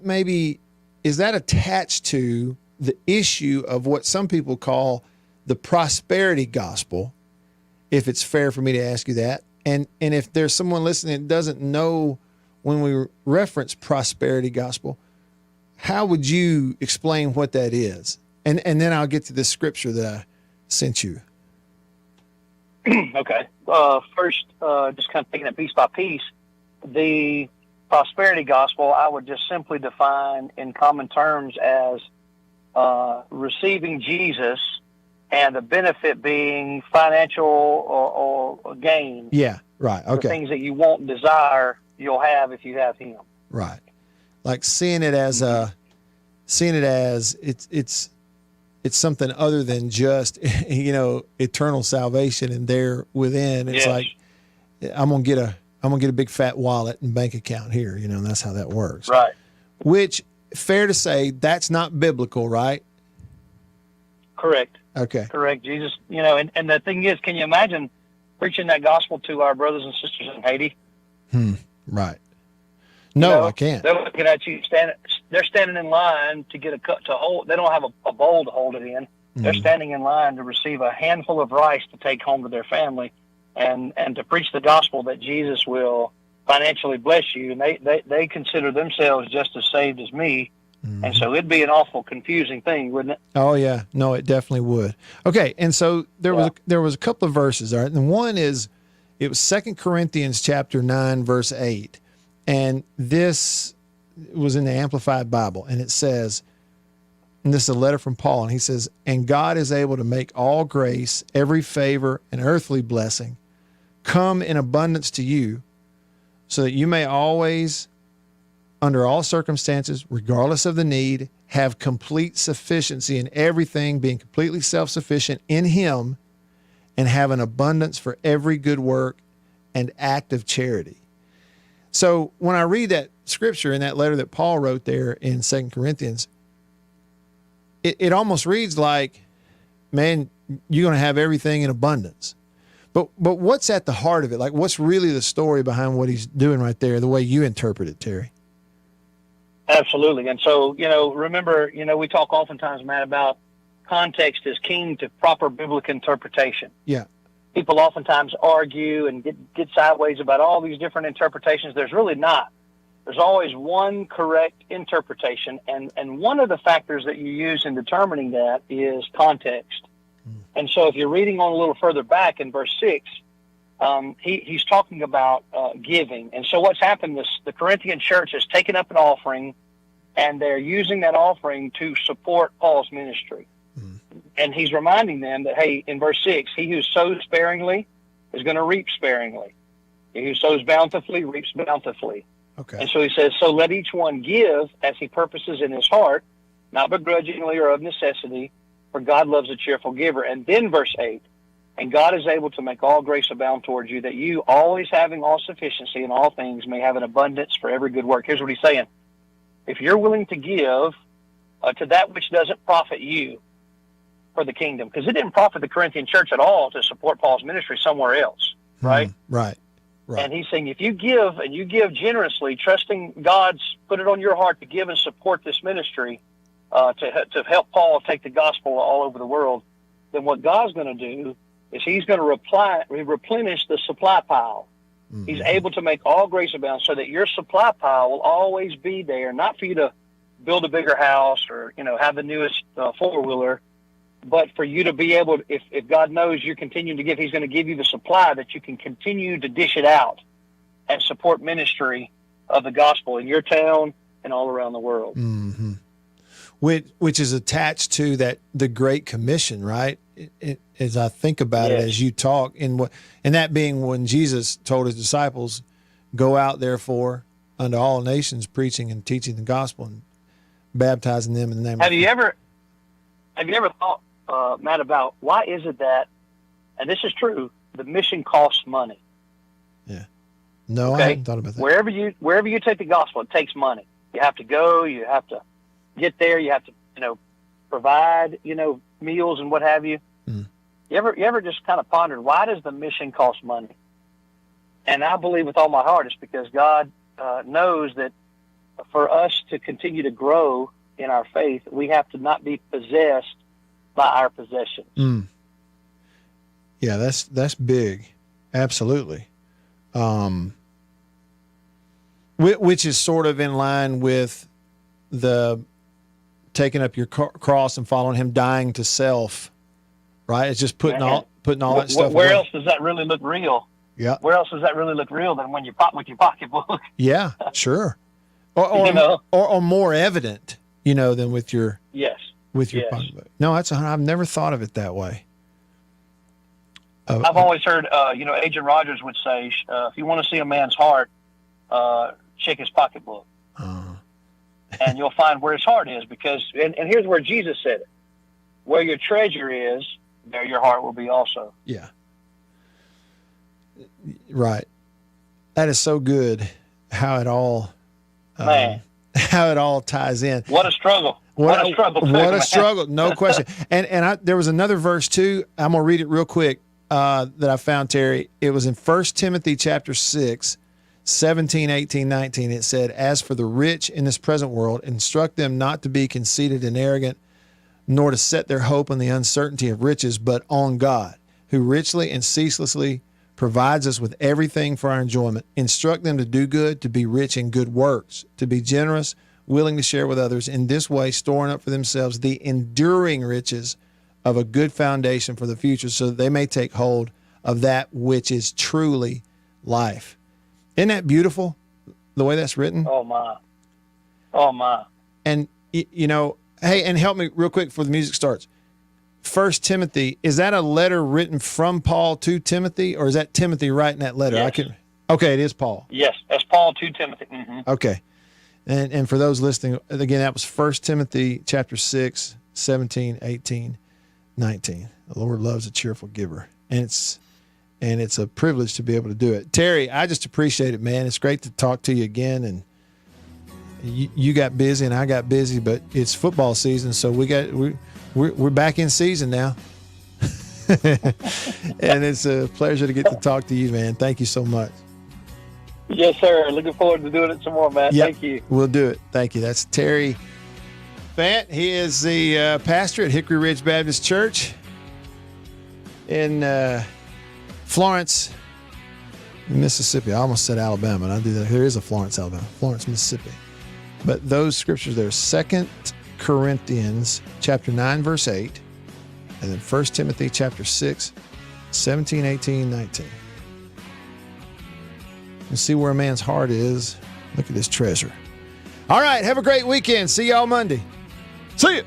attached to the issue of what some people call the prosperity gospel, if it's fair for me to ask you that? And if there's someone listening that doesn't know when we reference prosperity gospel, how would you explain what that is? And then I'll get to this scripture that I sent you. Okay. First, just kind of taking it piece by piece, the prosperity gospel I would just simply define in common terms as receiving Jesus and the benefit being financial or gain. Yeah, right. Okay. The things that you want and desire, you'll have if you have Him. Right. Like seeing it as it's something other than just, eternal salvation and there within. It's like, I'm going to get a big fat wallet and bank account here, and that's how that works. Right. Which, fair to say, that's not biblical, right? Correct. Okay. Correct. Jesus, and the thing is, can you imagine preaching that gospel to our brothers and sisters in Haiti? Right. No, I can't. They're looking at you they're standing in line to get a cup to hold. They don't have a bowl to hold it in. They're standing in line to receive a handful of rice to take home to their family and to preach the gospel that Jesus will financially bless you. And they consider themselves just as saved as me. And so it'd be an awful confusing thing, wouldn't it? Oh yeah, no, it definitely would. Okay, and so there was a couple of verses, all right. And one is, it was 2 Corinthians chapter 9, verse 8, and this was in the Amplified Bible, and it says, and this is a letter from Paul, and he says, "And God is able to make all grace, every favor, and earthly blessing come in abundance to you, so that you may always, under all circumstances, regardless of the need, have complete sufficiency in everything, being completely self-sufficient in Him, and have an abundance for every good work and act of charity." So when I read that scripture in that letter that Paul wrote there in 2 Corinthians, it almost reads like, man, you're going to have everything in abundance. But what's at the heart of it? Like, what's really the story behind what he's doing right there, the way you interpret it, Terry? Absolutely. And so, remember, we talk oftentimes, Matt, about context is king to proper biblical interpretation. Yeah. People oftentimes argue and get sideways about all these different interpretations. There's really not. There's always one correct interpretation, and one of the factors that you use in determining that is context. And so if you're reading on a little further back in verse 6, he's talking about giving. And so what's happened is the Corinthian church has taken up an offering, and they're using that offering to support Paul's ministry. And he's reminding them that, hey, in verse 6, he who sows sparingly is going to reap sparingly. He who sows bountifully reaps bountifully. Okay. And so he says, so let each one give as he purposes in his heart, not begrudgingly or of necessity, for God loves a cheerful giver. And then verse 8, and God is able to make all grace abound towards you, that you, always having all sufficiency in all things, may have an abundance for every good work. Here's what he's saying. If you're willing to give to that which doesn't profit you for the kingdom, because it didn't profit the Corinthian church at all to support Paul's ministry somewhere else, right? Right. And he's saying, if you give, and you give generously, trusting God's put it on your heart to give and support this ministry, to help Paul take the gospel all over the world, then what God's going to do is he's going to replenish the supply pile. He's able to make all grace abound so that your supply pile will always be there, not for you to build a bigger house or, have the newest four-wheeler, but for you to be able to, if God knows you're continuing to give, he's going to give you the supply that you can continue to dish it out and support ministry of the gospel in your town and all around the world. Mm-hmm. Which is attached to the Great Commission, right? As I think about it, as you talk, and that being when Jesus told his disciples, "Go out, therefore, unto all nations, preaching and teaching the gospel and baptizing them in the name." Have you ever thought, Matt, about why is it that, and this is true, the mission costs money? Yeah. No, I hadn't thought about that. Wherever you take the gospel, it takes money. You have to go. You have to get there. You have to, provide, meals and what have you. Mm. You ever just kind of pondered, why does the mission cost money? And I believe with all my heart it's because God knows that for us to continue to grow in our faith, we have to not be possessed by our possessions. Mm. Yeah, that's big. Absolutely. Which is sort of in line with the taking up your cross and following him, dying to self, right? It's just putting all that stuff Where away. else does that really look real? Yeah. Where else does that really look real than when you pop with your pocketbook? Yeah, sure. Or more evident, than with your pocketbook. No, I've never thought of it that way. I've always heard, Agent Rogers would say, if you want to see a man's heart, check his pocketbook. And you'll find where his heart is, because, and here's where Jesus said it, where your treasure is, there your heart will be also. Yeah. Right. That is so good how it all ties in. What a struggle. What a struggle. What a struggle. No question. And there was another verse too. I'm going to read it real quick that I found, Terry. It was in 1 Timothy chapter 6, 17, 18, 19. It said, "As for the rich in this present world, instruct them not to be conceited and arrogant, nor to set their hope on the uncertainty of riches, but on God, who richly and ceaselessly provides us with everything for our enjoyment. Instruct them to do good, to be rich in good works, to be generous, willing to share with others, in this way storing up for themselves the enduring riches of a good foundation for the future, so that they may take hold of that which is truly life." Isn't that beautiful, the way that's written? Oh, my. Oh, my. And, hey, and help me real quick before the music starts. 1 Timothy, is that a letter written from Paul to Timothy, or is that Timothy writing that letter? Yes. Okay, it is Paul. Yes, that's Paul to Timothy. Mm-hmm. Okay. And for those listening, again, that was 1 Timothy chapter 6, 17, 18, 19. The Lord loves a cheerful giver. And it's a privilege to be able to do it. Terry, I just appreciate it, man. It's great to talk to you again. And you got busy and I got busy, but it's football season, so we're back in season now. And it's a pleasure to get to talk to you, man. Thank you so much. Yes, sir. Looking forward to doing it some more, Matt. Yep. Thank you. We'll do it. Thank you. That's Terry Fant. He is the pastor at Hickory Ridge Baptist Church in Florence, Mississippi. I almost said Alabama, and I do that. There is a Florence, Alabama. Florence, Mississippi. But those scriptures there, 2 Corinthians chapter 9, verse 8, and then 1 Timothy chapter 6, 17, 18, 19. You see where a man's heart is. Look at his treasure. All right, have a great weekend. See y'all Monday. See you.